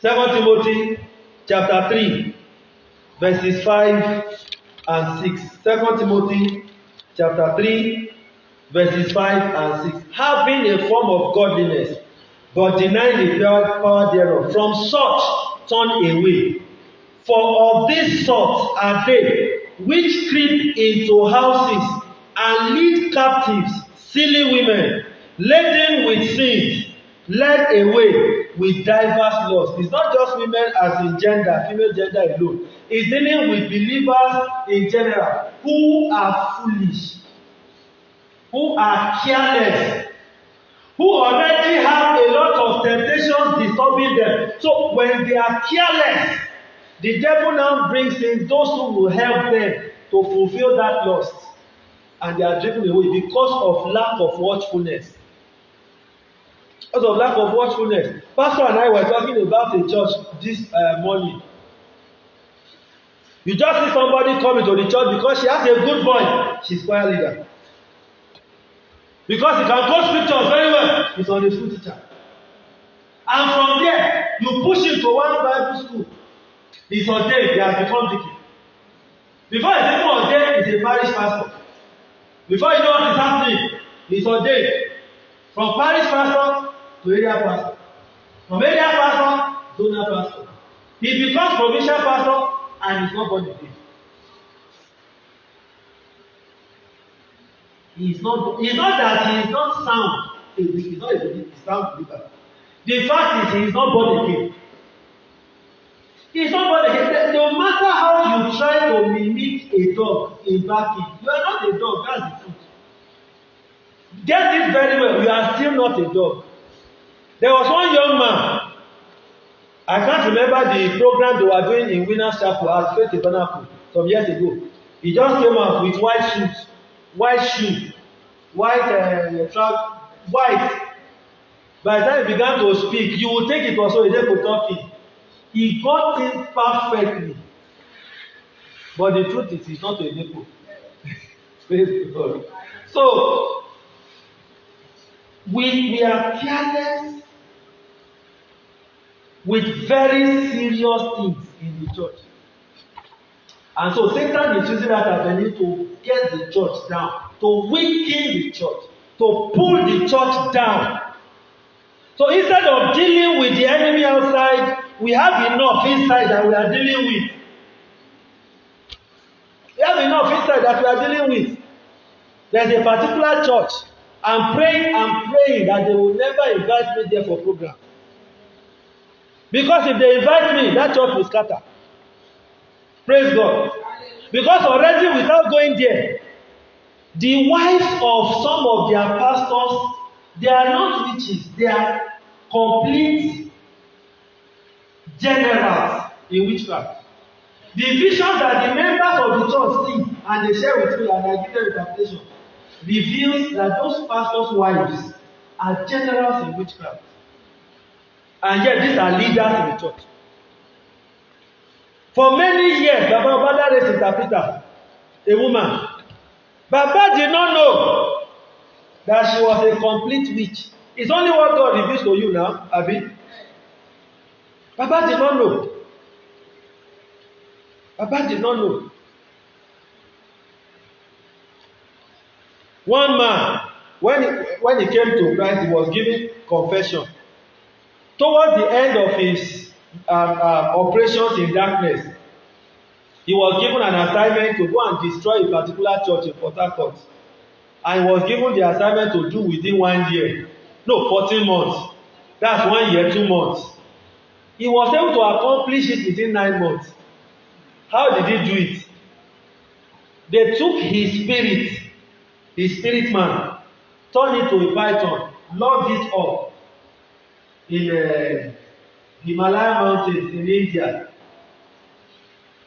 S1: 2 Timothy chapter 3 verses 5 and 6. 2 Timothy chapter 3 verses 5 and 6. Having a form of godliness, but denying the power thereof. From such turn away. For of this sort are they which creep into houses and lead captives silly women, laden with sins, led away with diverse lusts. It's not just women as in gender, female gender alone. It's dealing with believers in general who are foolish, who are careless, who already have a lot of temptations disturbing them. So when they are careless, the devil now brings in those who will help them to fulfill that lust. And they are driven away because of lack of watchfulness. Because of lack of watchfulness. Pastor and I were talking about a church this morning. You just see somebody coming to the church because she has a good voice. She's choir leader. Because he can quote scriptures very well. He's on a school teacher. And from there, you push him to one Bible school. He's ordained. He has become deacon. Before he's even ordained, he's a parish pastor. Before you know what is happening, he's ordained. From parish pastor to area pastor. From area pastor to zonal pastor. He becomes provincial pastor and he's not born again. It's not that he is not sound. He's not a sound believer. The fact is he is not born again. He is not born again. No matter how you try to mimic a dog in backing, you are not a dog. That's the truth. Get it very well. You are still not a dog. There was one young man. I can't remember the program they were doing in Winners Chapel at Faith Tabernacle some years ago. He just came out with white shoes. White shoe, white white. By the time he began to speak, you would think it was so easy for talking. He got it perfectly. But the truth is, he's not a nepo. Praise God. So, we are careless with very serious things in the church. And so Satan is using that avenue to get the church down, to weaken the church, to pull the church down. So instead of dealing with the enemy outside, we have enough inside that we are dealing with. We have enough inside that we are dealing with. There's a particular church. I'm praying that they will never invite me there for program. Because if they invite me, that church will scatter. Praise God. Because already without going there, the wives of some of their pastors, they are not witches, they are complete generals in witchcraft. The visions that the members of the church see and they share with me and I give them interpretation reveals that those pastors' wives are generals in witchcraft. And yet these are leaders in the church. For many years, Baba Obada raised interpreter, a woman. Baba did not know that she was a complete witch. It's only what God reveals to you now, Abi. Baba did not know. Baba did not know. One man, when he came to Christ, he was giving confession. Towards the end of his operations in darkness, he was given an assignment to go and destroy a particular church in Port Harcourt. And he was given the assignment to do within 1 year. No, 14 months. That's 1 year, 2 months. He was able to accomplish it within 9 months. How did he do it? They took his spirit man, turned it to a python, locked it up in Himalaya mountains in India.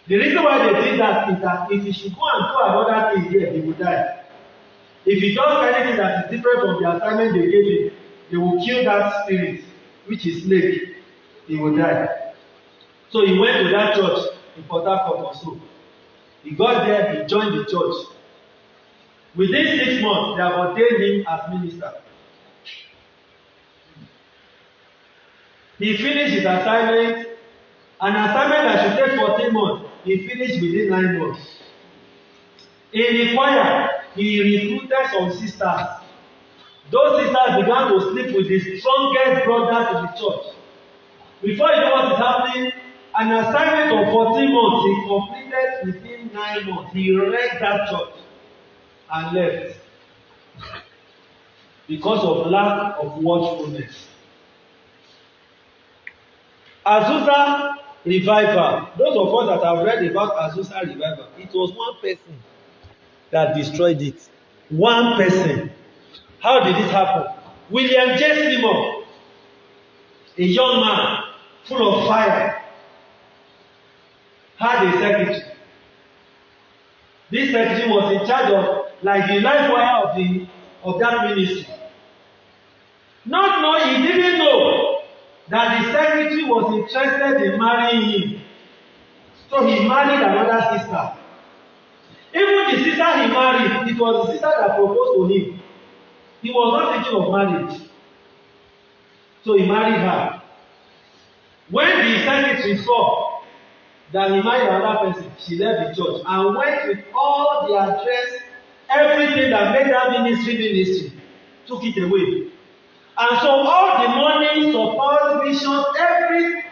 S1: The reason why they did that is that if he should go and do another thing here, he would die. If he does anything that is different from the assignment they gave him, they will kill that spirit, which is snake. He will die. So he went to that church in Port Harcourt also. He got there, he joined the church. Within 6 months, they have ordained him as minister. He finished his assignment, an assignment that should take 14 months. He finished within 9 months. In the choir, he recruited some sisters. Those sisters began to sleep with the strongest brothers in the church. Before you know what is happening, an assignment of 14 months, he completed within 9 months. He wrecked that church and left because of lack of watchfulness. Azusa revival. Those of us that have read about Azusa revival, it was one person that destroyed it. One person. How did it happen? William J. Seymour, a young man full of fire, had a secretary. This secretary was in charge of like the life wire of that ministry. Not knowing, he didn't know that the secretary was interested in marrying him. So he married another sister. Even the sister he married, it was the sister that proposed to him. He was not thinking of marriage. So he married her. When the secretary saw that he married another person, she left the church and went with all the address, everything that made that ministry, took it away. And so all the money, support, visions, every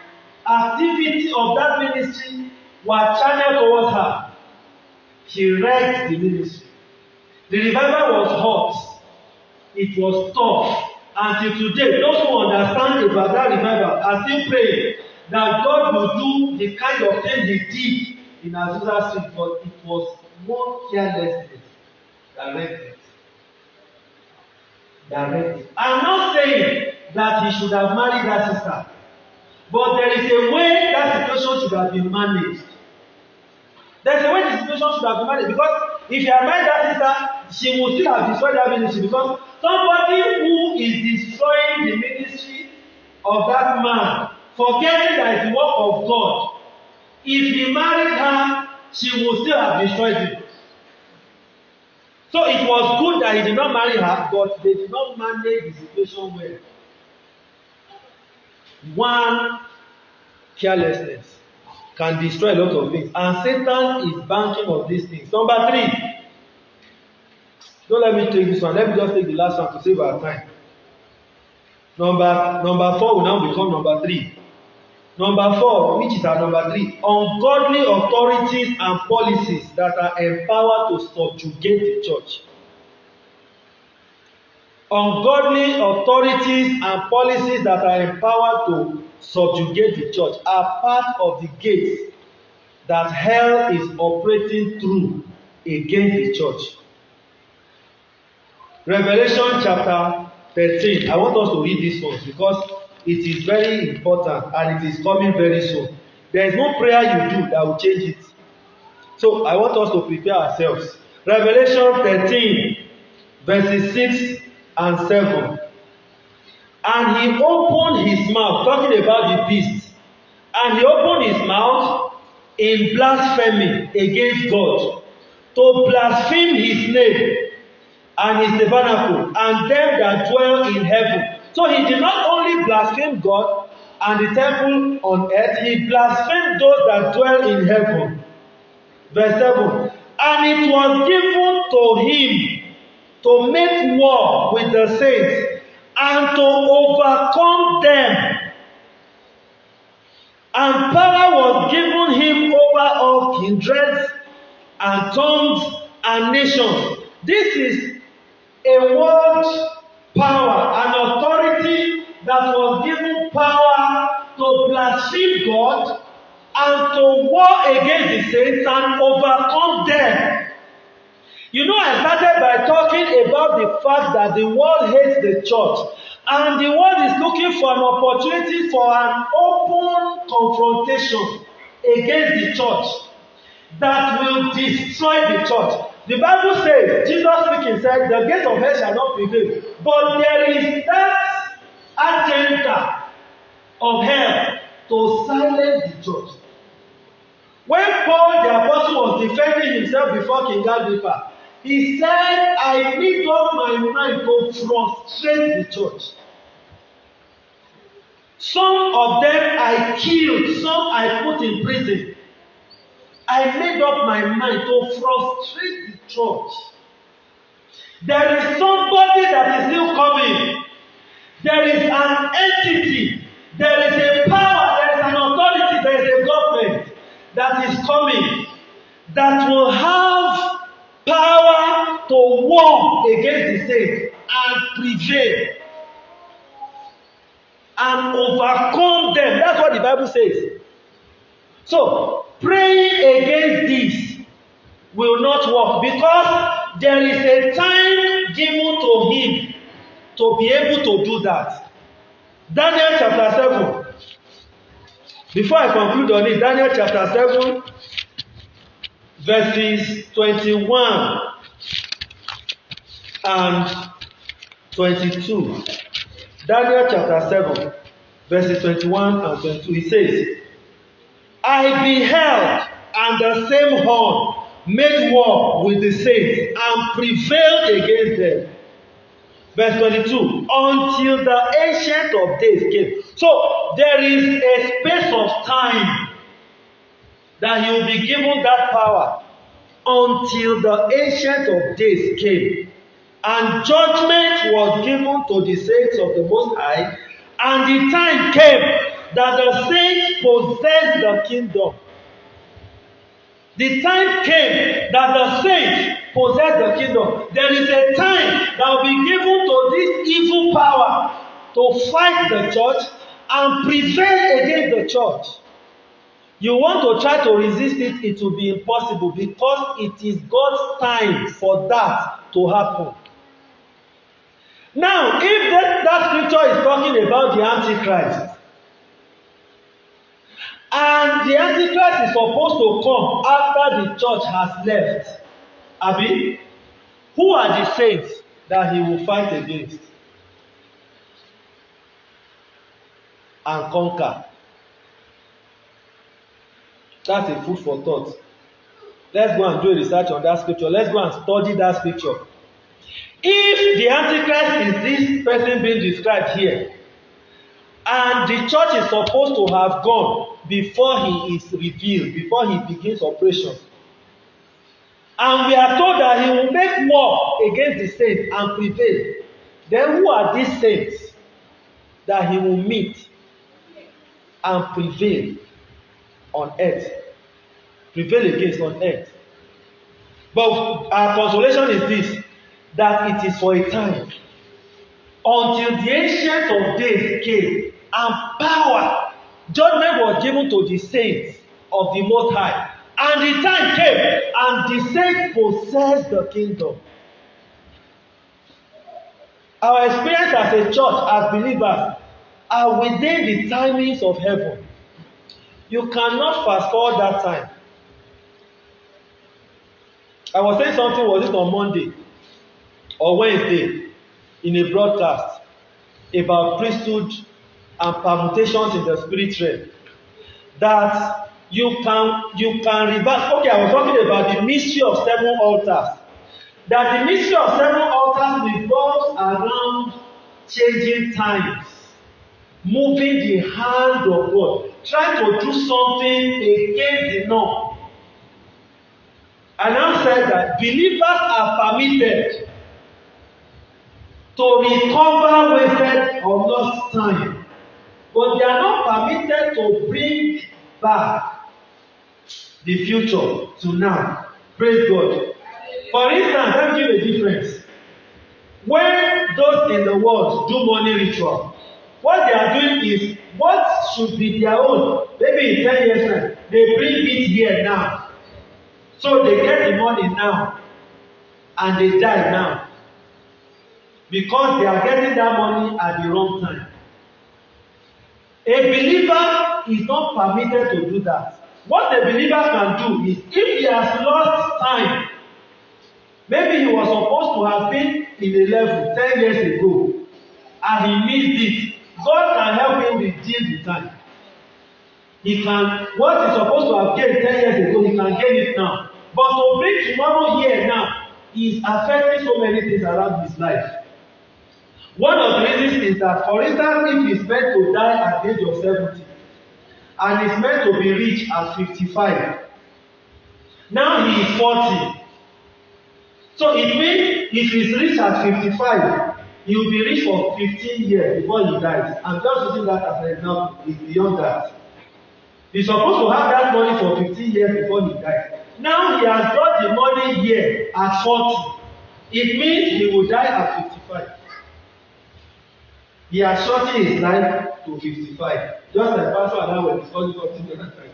S1: activity of that ministry was channeled towards her. She wrecked the ministry. The revival was hot. It was tough. Until today, those who understand about that revival are still praying that God will do the kind of thing he did in Azusa Street, but it was more carelessness that wrecked it. I'm not saying that he should have married that sister, but there is a way that situation should have been managed. There's a way the situation should have been managed, because if you have married that sister, she will still have destroyed that ministry, because somebody who is destroying the ministry of that man, forgetting that it's the work of God, if he married her, she will still have destroyed it. So it was good that he did not marry her, but they did not manage the situation well. One carelessness can destroy a lot of things, and Satan is banking on these things. Number 3. Don't let me take this one. Let me just take the last one to save our time. Number 4 will now become number 3. Number 4, which is our number 3, ungodly authorities and policies that are empowered to subjugate the church. Ungodly authorities and policies that are empowered to subjugate the church are part of the gates that hell is operating through against the church. Revelation chapter 13. I want us to read this one because it is very important and it is coming very soon. There is no prayer you do that will change it. So I want us to prepare ourselves. Revelation 13, verses 6 and 7. And he opened his mouth, talking about the beast. And he opened his mouth in blasphemy against God, to blaspheme his name and his tabernacle, and them that dwell in heaven. So he did not only blaspheme God and the temple on earth, he blasphemed those that dwell in heaven. Verse 7. And it was given to him to make war with the saints and to overcome them. And power was given him over all kindreds and tongues and nations. This is a word power, an authority that was given power to blaspheme God and to war against the saints and overcome them. You know, I started by talking about the fact that the world hates the church, and the world is looking for an opportunity for an open confrontation against the church that will destroy the church. The Bible says, Jesus speaking said, the gate of hell shall not prevail. But there is that agenda of hell to silence the church. When Paul the apostle was defending himself before King Agrippa, he said, I made up my mind to frustrate the church. Some of them I killed, some I put in prison. I made up my mind to frustrate the church. There is somebody that is still coming. There is an entity, there is a power, there is an authority, there is a government that is coming that will have power to war against the saints and prevail and overcome them. That's what the Bible says. So, praying against this will not work because there is a time given to him to be able to do that. Daniel chapter 7. Before I conclude on it, Daniel chapter 7, verses 21 and 22. Daniel chapter 7, verses 21 and 22. He says, I beheld, and the same horn made war with the saints and prevailed against them. Verse 22, until the Ancient of Days came. So there is a space of time that he will be given that power until the Ancient of Days came. And judgment was given to the saints of the Most High, and the time came that the saints possessed the kingdom. The time came that the saints possess the kingdom. There is a time that will be given to this evil power to fight the church and prevail against the church. You want to try to resist it, it will be impossible because it is God's time for that to happen. Now, if that scripture is talking about the Antichrist, and the Antichrist is supposed to come after the church has left, Abi, who are the saints that he will fight against and conquer? That's a food for thought. Let's go and do a research on that scripture. Let's go and study that scripture. If the Antichrist is this person being described here, and the church is supposed to have gone before he is revealed, before he begins operation, and we are told that he will make war against the saints and prevail, then who are these saints that he will meet and prevail on earth? Prevail against on earth. But our consolation is this, that it is for a time until the Ancient of Days came and power, judgment was given to the saints of the Most High, And the time came, and the saints possessed the kingdom. Our experience as a church, as believers, are within the timings of heaven. You cannot fast forward that time. I was saying something, was it on Monday or Wednesday, in a broadcast about priesthood and permutations in the spirit realm, that you can reverse. Okay, I was talking about the mystery of 7 altars. That the mystery of 7 altars revolves around changing times, moving the hand of God, trying to do something against the norm. I now said that believers are permitted to recover wasted or lost time, but they are not permitted to bring back the future to now. Praise God. For instance, let me give a difference. When those in the world do money ritual, what they are doing is what should be their own. Maybe in 10 years time, they bring it here now. So they get the money now and they die now. Because they are getting that money at the wrong time. A believer is not permitted to do that. What a believer can do is, if he has lost time, maybe he was supposed to have been in a level 10 years ago and he missed it, God can help him redeem the time. He can, what he's supposed to have gained 10 years ago, he can gain it now. But to bring tomorrow here now is affecting so many things around his life. One of the reasons is that, for instance, if he's meant to die at the age of 70 and he's meant to be rich at 55, now he is 40. So it means if he's rich at 55, he will be rich for 15 years before he dies. I'm just using that as an example. It's beyond that. He's supposed to have that money for 15 years before he dies. Now he has got the money here at 40. It means he will die at 55. He has shortened his life to 55. Just like Pastor and I were discussing something the other time.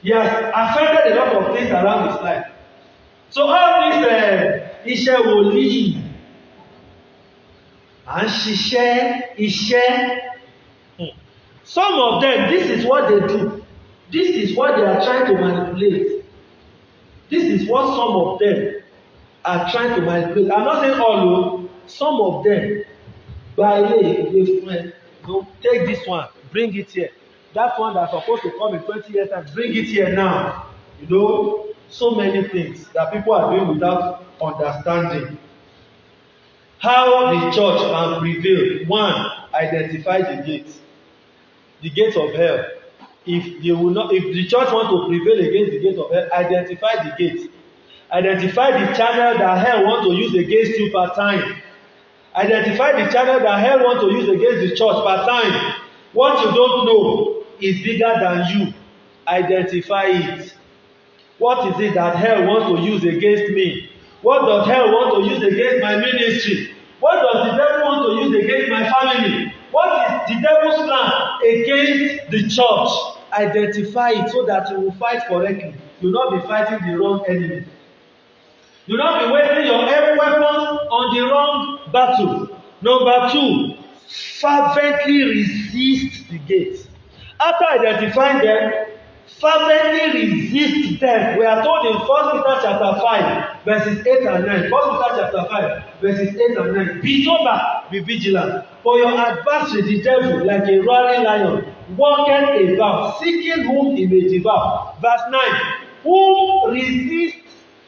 S1: He has affected a lot of things around his life. So all this iṣẹ́ wòlíì, à ń ṣiṣẹ́ iṣẹ́. Some of them, this is what they do. This is what they are trying to manipulate. This is what some of them are trying to manipulate. I'm not saying all, some of them. Take this one, bring it here. That one that's supposed to come in 20 years time, bring it here now. You know, so many things that people are doing without understanding. How the church can prevail. One, identify the gates. The gates of hell. If the church want to prevail against the gates of hell, identify the gates. Identify the channel that hell want to use against you per time. Identify the channel that hell want to use against the church per time. What you don't know is bigger than you. Identify it. What is it that hell wants to use against me? What does hell want to use against my ministry? What does the devil want to use against my family? What is the devil's plan against the church? Identify it so that you will fight correctly. You will not be fighting the wrong enemy. Do not be wasting your weapons on the wrong battle. Number 2, fervently resist the gates. After identifying them, fervently resist them. We are told in 1 Peter chapter 5, verses 8 and 9. 1 Peter chapter 5, verses 8 and 9. Be sober, be vigilant. For your adversary, the devil, like a roaring lion, walketh about, seeking whom he may devour. Verse 9. Whom resist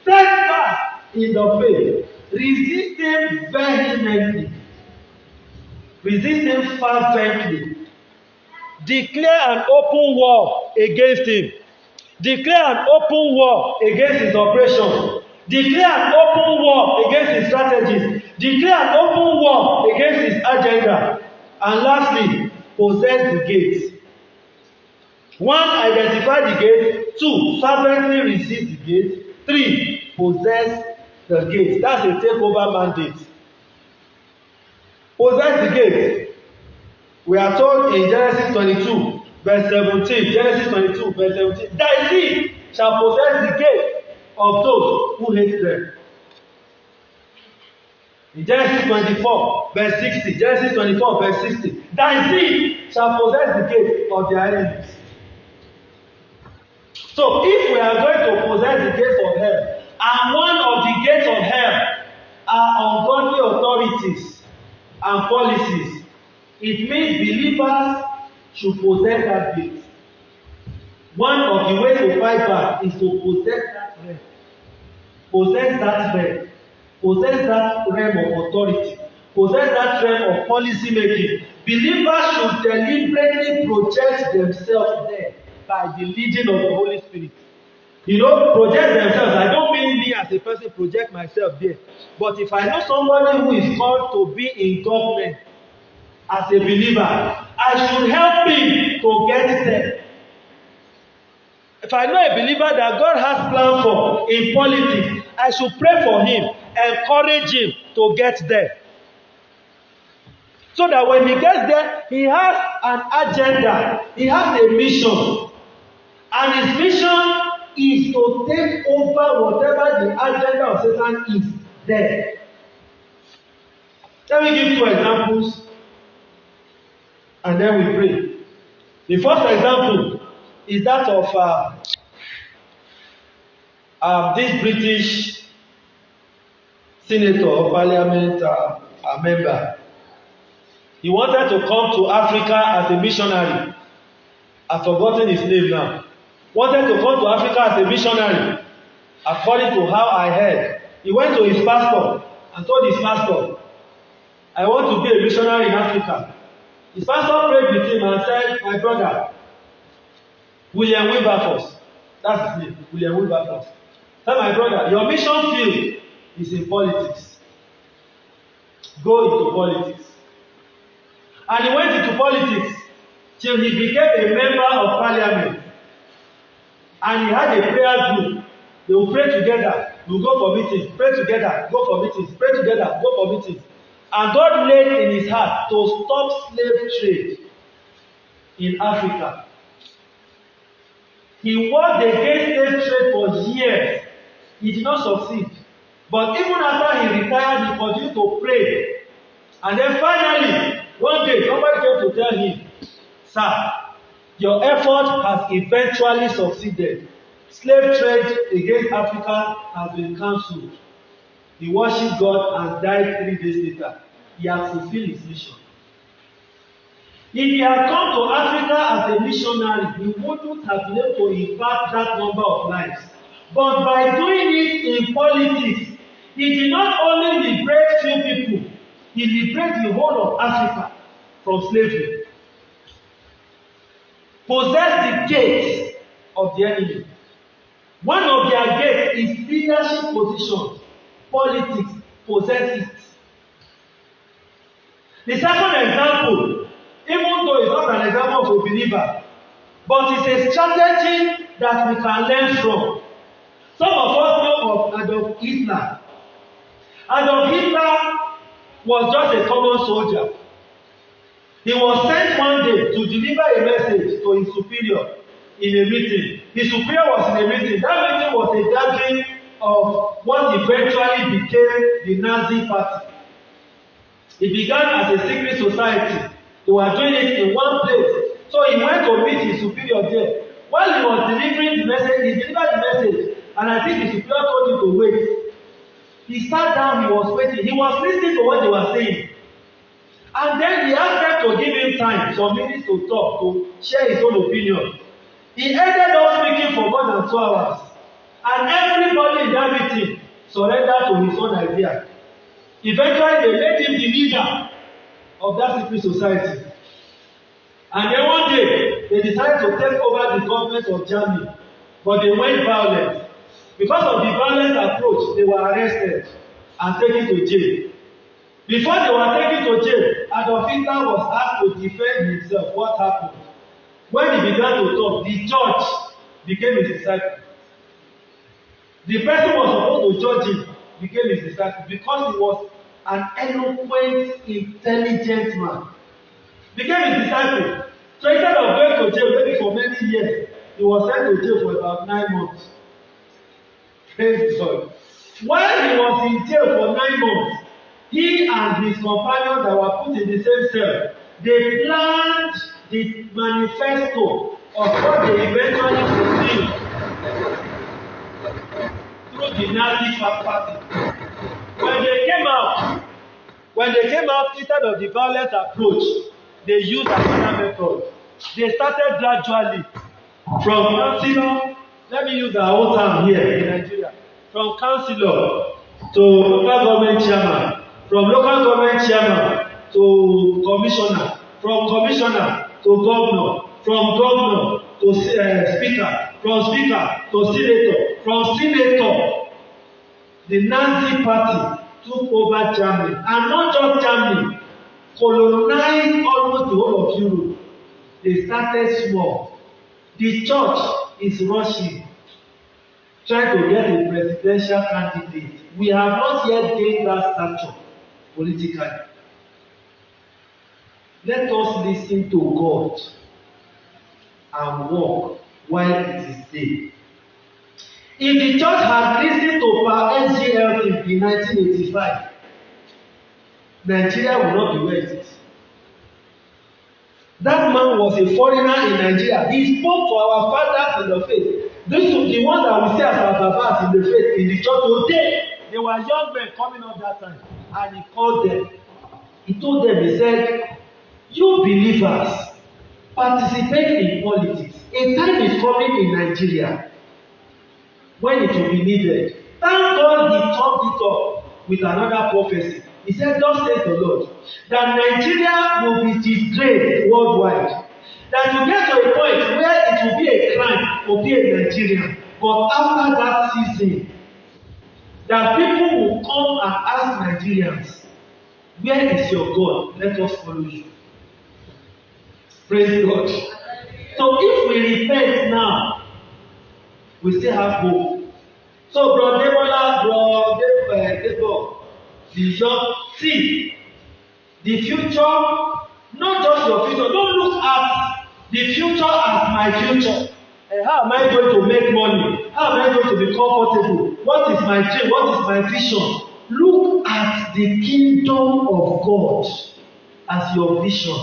S1: steadfast in the faith. Resist him vehemently. Resist him fervently. Declare an open war against him. Declare an open war against his operations. Declare an open war against his strategies. Declare an open war against his agenda. And lastly, possess the gates. 1, identify the gate. 2, fervently resist the gate. 3, possess the gate. That's a takeover mandate. Possess the gate. We are told in Genesis 22, verse 17. Genesis 22, verse 17. Thy seed shall possess the gate of those who hate them. In Genesis 24, verse 60, Genesis 24, verse 60, thy seed shall possess the gate of their enemies. So if we are going to possess the gates of hell, and one of the gates of hell are ungodly authorities and policies, it means believers should possess that gate. One of the ways to fight back is to possess that realm. Possess that realm. Possess that realm of authority. Possess that realm of policy making. Believers should deliberately project themselves there by the leading of the Holy Spirit. Project themselves. I don't mean me as a person project myself there. But if I know somebody who is called to be in government as a believer, I should help him to get there. If I know a believer that God has planned for in politics, I should pray for him, encourage him to get there. So that when he gets there, he has an agenda, he has a mission. And his mission is to take over whatever the agenda of Satan is there. Let me give 2 examples and then we pray. The first example is that of this British senator or parliament member. He wanted to come to Africa as a missionary. I've forgotten his name now. Wanted to come to Africa as a missionary. According to how I heard, he went to his pastor and told his pastor, I want to be a missionary in Africa. His pastor prayed with him and said, my brother, William Wilberforce, that's his name, William Wilberforce. Tell my brother, your mission field is in politics. Go into politics. And he went into politics till he became a member of parliament. And he had a prayer group. They will pray together. We will go for meetings. Pray together. Go for meetings. Pray together. Go for meetings. And God laid in his heart to stop slave trade in Africa. He worked against slave trade for years. He did not succeed. But even after he retired, he continued to pray. And then finally, one day, somebody came to tell him, sir, your effort has eventually succeeded. Slave trade against Africa has been cancelled. He worshiped God and died 3 days later. He had fulfilled his mission. If he had come to Africa as a missionary, he wouldn't have been able to impact that number of lives. But by doing it in politics, he did not only liberate few people, he liberated the whole of Africa from slavery. Possess the gates of the enemy. One of their gates is leadership position. Politics, possess it. The second example, even though it's not an example of a believer, but it's a strategy that we can learn from. Some of us know of Adolf Hitler. Adolf Hitler was just a common soldier. He was sent one day to deliver a message to his superior in a meeting. His superior was in a meeting. That meeting was a gathering of what eventually became the Nazi party. It began as a secret society. They were doing it in one place. So he went to meet his superior there. While he was delivering the message, he delivered the message. And I think his superior told him to wait. He sat down, he was waiting. He was listening to what they were saying. And then he asked them to give him time, some minutes to talk, to share his own opinion. He ended up speaking for more than 2 hours. And everybody in that meeting surrendered to his own idea. Eventually, they made him the leader of that secret society. And then one day, they decided to take over the government of Germany. But they went violent. Because of the violent approach, they were arrested and taken to jail. Before they were taken to jail, Adolf Hitler was asked to defend himself. What happened? When he began to talk, the judge became his disciple. The person who was supposed to judge him became his disciple because he was an eloquent, intelligent man. Became his disciple. So instead of going to jail maybe for many years, He was sent to jail for about 9 months. Praise God. While he was in jail for 9 months, he and his companions that were put in the same cell, they planned the manifesto of what they eventually fulfilled through the Nazi party. When they came out, instead of the violent approach, they used another method. They started gradually from councillor, let me use our own term here in Nigeria, from councillor to local government chairman, from local government chairman to commissioner, from commissioner to governor, from governor to speaker, from speaker to senator, from senator. The Nazi party took over Germany, and not just Germany, colonized almost the whole of Europe. They started small. The church is rushing, trying to get a presidential candidate. We have not yet gained that stature politically. Let us listen to God and walk while it is day. If the church had listened to SGL in 1985, Nigeria would not be where it is. That man was a foreigner in Nigeria. He spoke for our fathers in the faith. These are the ones that we see as our babas in the faith in the church today. They were young men coming up that time, and he called them. He told them, he said, "You believers, participate in politics. A time is coming in Nigeria when it will be needed." Thank God he topped it up with another prophecy. He said, "Thus says the Lord, that Nigeria will be disgraced worldwide. That you get to a point where it will be a crime to be a Nigerian. But after that season, that people will come and ask Nigerians, where is your God? Let us follow you." Praise God. So if we repent now, we still have hope. So, Brother Debola, the young, see, the future, not just your future. Don't look at the future as my future. How am I going to make money? How am I going to be comfortable? What is my dream? What is my vision? Look at the kingdom of God as your vision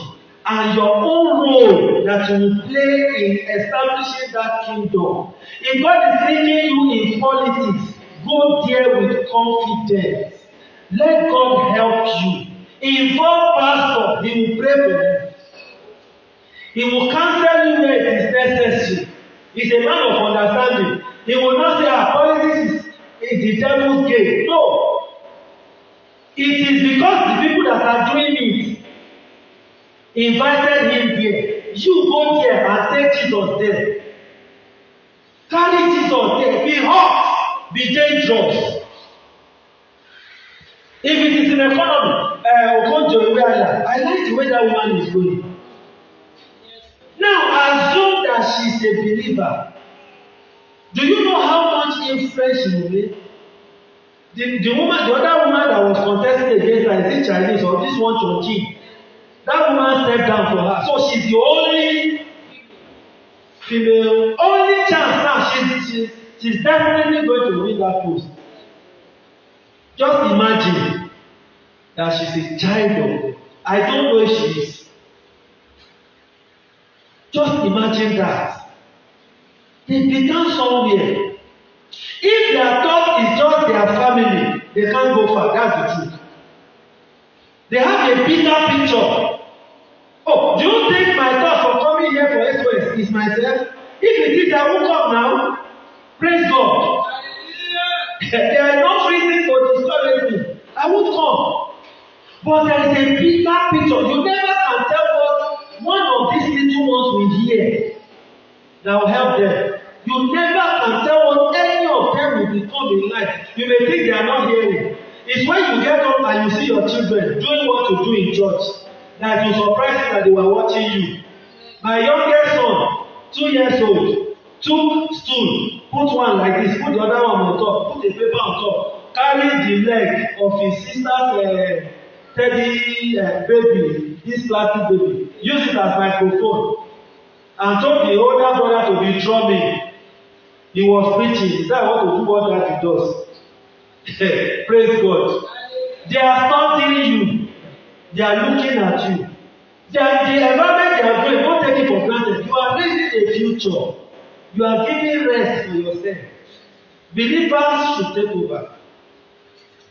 S1: and your own role that you will play in establishing that kingdom. If God is leading you in politics, go there with confidence. Let God help you. Involve pastor, he will pray for you. He will counsel you where it is necessary. He's a man of understanding. He will not say, politics is the devil's game. No. It is because the people that are doing it invited him there. You go there and take Jesus there. Carry Jesus there. Be hot. Be dangerous. If it is in economy, I like the way that woman is going. Now, assume that she is a believer. Do you know how much influence she will make? The other woman that was contesting against her, is it Chinese or this one Chongqing? That woman stepped down for her. So she's the only female, only chance now. She's definitely going to win that post. Just imagine that she's a child of God. I don't know if she is. Just imagine that. They began somewhere. If their thought is just their family, they can't go far. That's the truth. They have a bigger picture. Oh, do you think my thought for coming here for SOS is myself? If it is, I will come now. Praise God. There are no reason to discourage me. I won't come. But there is a bigger picture. You never can tell what one of these little ones will hear that will help them. You never can tell what any of them will become in life. You may think they are not hearing. It's when you get up and you see your children doing what to do in church that you surprise you that they were watching you. My youngest son, 2 years old, took stool, put one like this, put the other one on top, put a paper on top, carry the leg of his sister's teddy baby, this plastic baby, use it as microphone. and told the older brother to withdraw me. He was preaching. He said, I want to do what that he does. Praise God. They are studying you. They are looking at you. The environment they are doing, don't take it for granted. You are raising a future. You are giving rest for yourself. Believers should take over.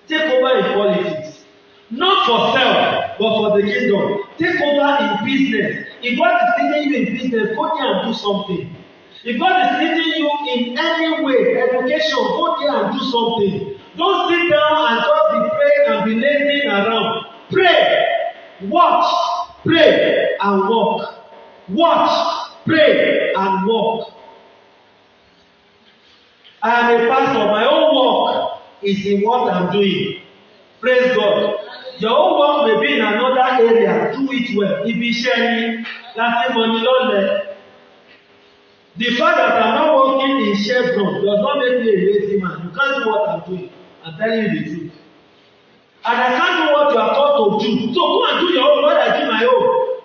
S1: Take over in politics. Not for self, but for the kingdom. Take over in business. If God is leading you in business, go there and do something. If God is leading you in any way, education, go there and do something. Don't sit down and just be praying and be lazing around. Pray, watch, pray, and walk. Watch, pray, and walk. I am a pastor. My own work is in what I'm doing. Praise God. Your own work may be in another area. Do it well. Ibi iṣẹ́ ni láti mọ ní lọ́lẹ̀. The fact that I'm not working in Chevron does not make me a lazy man. You can't do what I'm doing. I'm telling you the truth. And I can't do what you are called to do. So go and do your own while I do my own.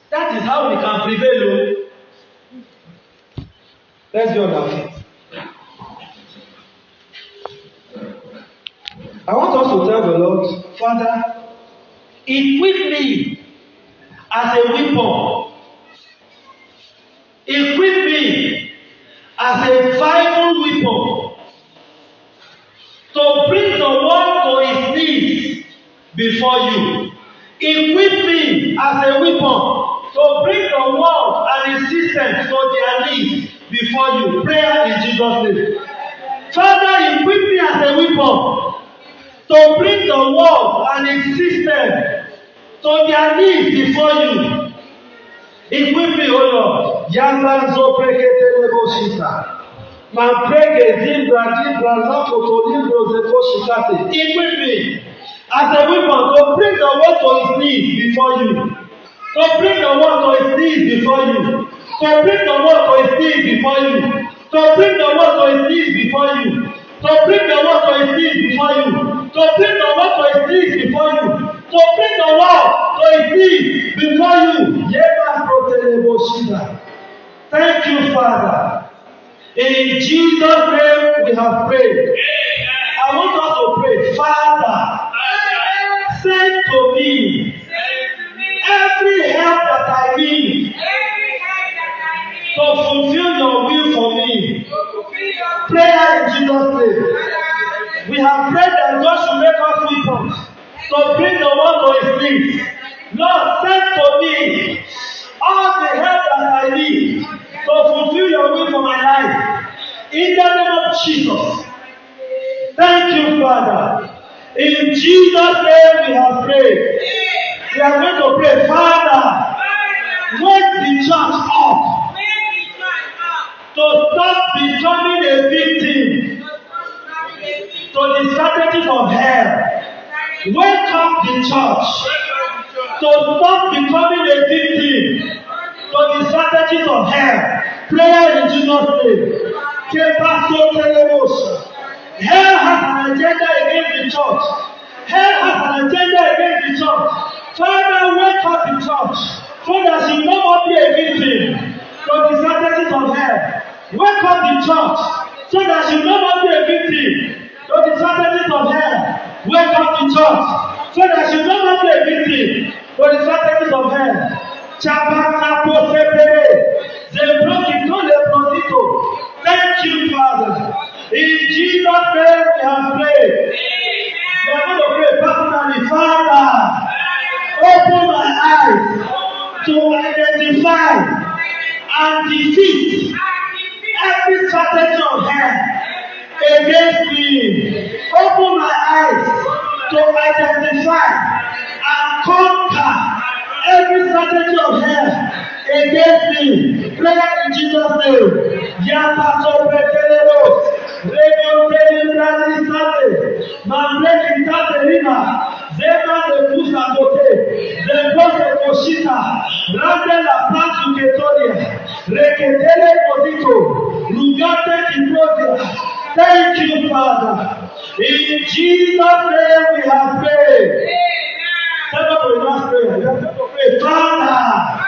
S1: That is how we can prevail. Let's be on our feet. I want us to tell the Lord, Father, equip me as a weapon. Equip me as a viable weapon to bring the world to its knees before you. Equip me as a weapon to bring the world and its systems to their knees before you. Prayer in Jesus' name. Father, equip me as a weapon to bring the world and its system to their knees before you. Equip me, O Lord. Yanganzo prekete boshita. Man prege zibra lako to libro zekoshikate. Equip me as a weapon to bring the world to its knees before you. To bring the world to its knees before you. To bring the world to its knees before you. To bring the world to its knees before you. To bring the world to its knees before you. To bring the world to its knees before you. To bring the world to its knees before you. Thank you, Father. In Jesus' name we have prayed. I want us to pray. Father, send to me every help that I need to fulfill your will for me. Prayer in Jesus' name. We have prayed that God should make us weapons to bring the world to its knees. Lord, send to me all the help that I need to fulfill your will for my life. In the name of Jesus. Thank you, Father. In Jesus' name we have prayed. We are going to pray, Father, wake the church up to stop becoming a victim to the strategies of hell. Wake up the church to stop becoming a victim to the strategies of hell. Prayer in Jesus' name. Hell has an agenda against the church. Hell has an agenda against the church. Father, wake up the church so that she will not be a victim to the strategies of hell. Wake up the church so that she will not be a victim to the strategies of hell. Wake up the church so that she will not be a victim to the strategies of hell. Thank you, Father. In Jesus' name we have prayed. We are going to pray personally. Father, open my eyes to identify and defeat every strategy of hell against me. Open my eyes to identify and conquer every strategy of hell against me. Prayer in Jesus' name. Yapaso prekelero. Radio Telegrani Sate. Mambreki Taterina. Zema de Pusa Kote. Zembote Koshita. Rande la Plantu Ketoria. Reketele Kodito. Lugate Kiprosia. Thank you, Father. In Jesus' name we have prayed. Stand up for the last prayer. You have to pray. Father,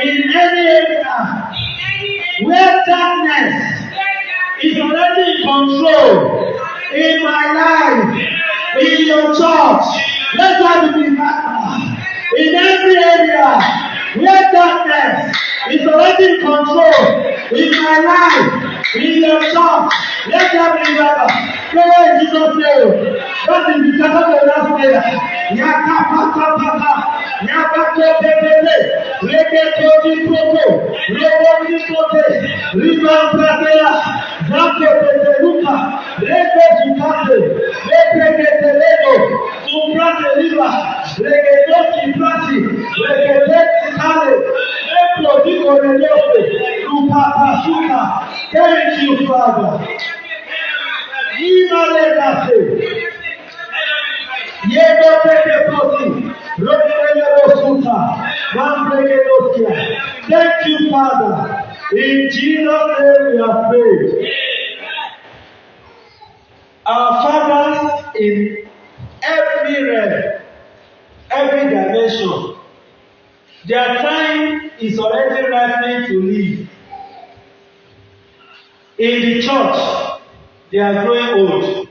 S1: in any area where darkness is already in control in my life, in your church, let there be revival. In every area where darkness is already in control in my life, in your church, let there be revival. Pray in Jesus' name. That is the second of that prayer. Yaka pata pata, yaka tope pepe, reke topi proto, robo prote, riba pratea, zake pepe luka, reke sukate, reke ketelego, suprate riba, reke toki prati, reke teki kale, repro diko relope, luka pasuka. Thank you, Father. Imalekase. Yego peke posi, rokelero suta, mambregedosia. Thank you, Father. In Jesus' name we are prayed. Our fathers in every realm, every dimension, their time is already ripening to leave. In the church, they are growing old.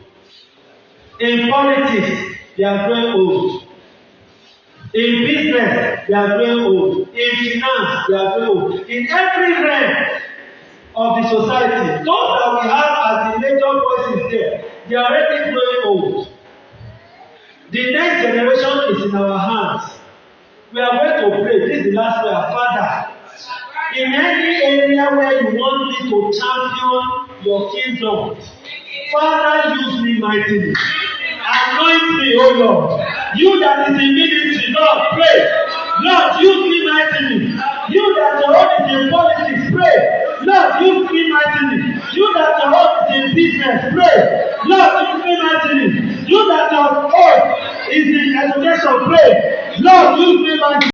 S1: In politics, they are growing old. In business, they are growing old. In finance, they are growing old. In every realm of the society, those that we have as the major voices there, they are already growing old. The next generation is in our hands. We are going to pray. This is the last prayer. Father, in any area where you want me to champion your kingdom, Father, use me mightily. Anoint me, O Lord. You that is in ministry, Lord, pray. Lord, use me mightily. You that your own is in politics, pray. Lord, use me mightily. You that your own is in business, pray. Lord, use me mightily. You that your own is in education, pray. Lord, use me mightily.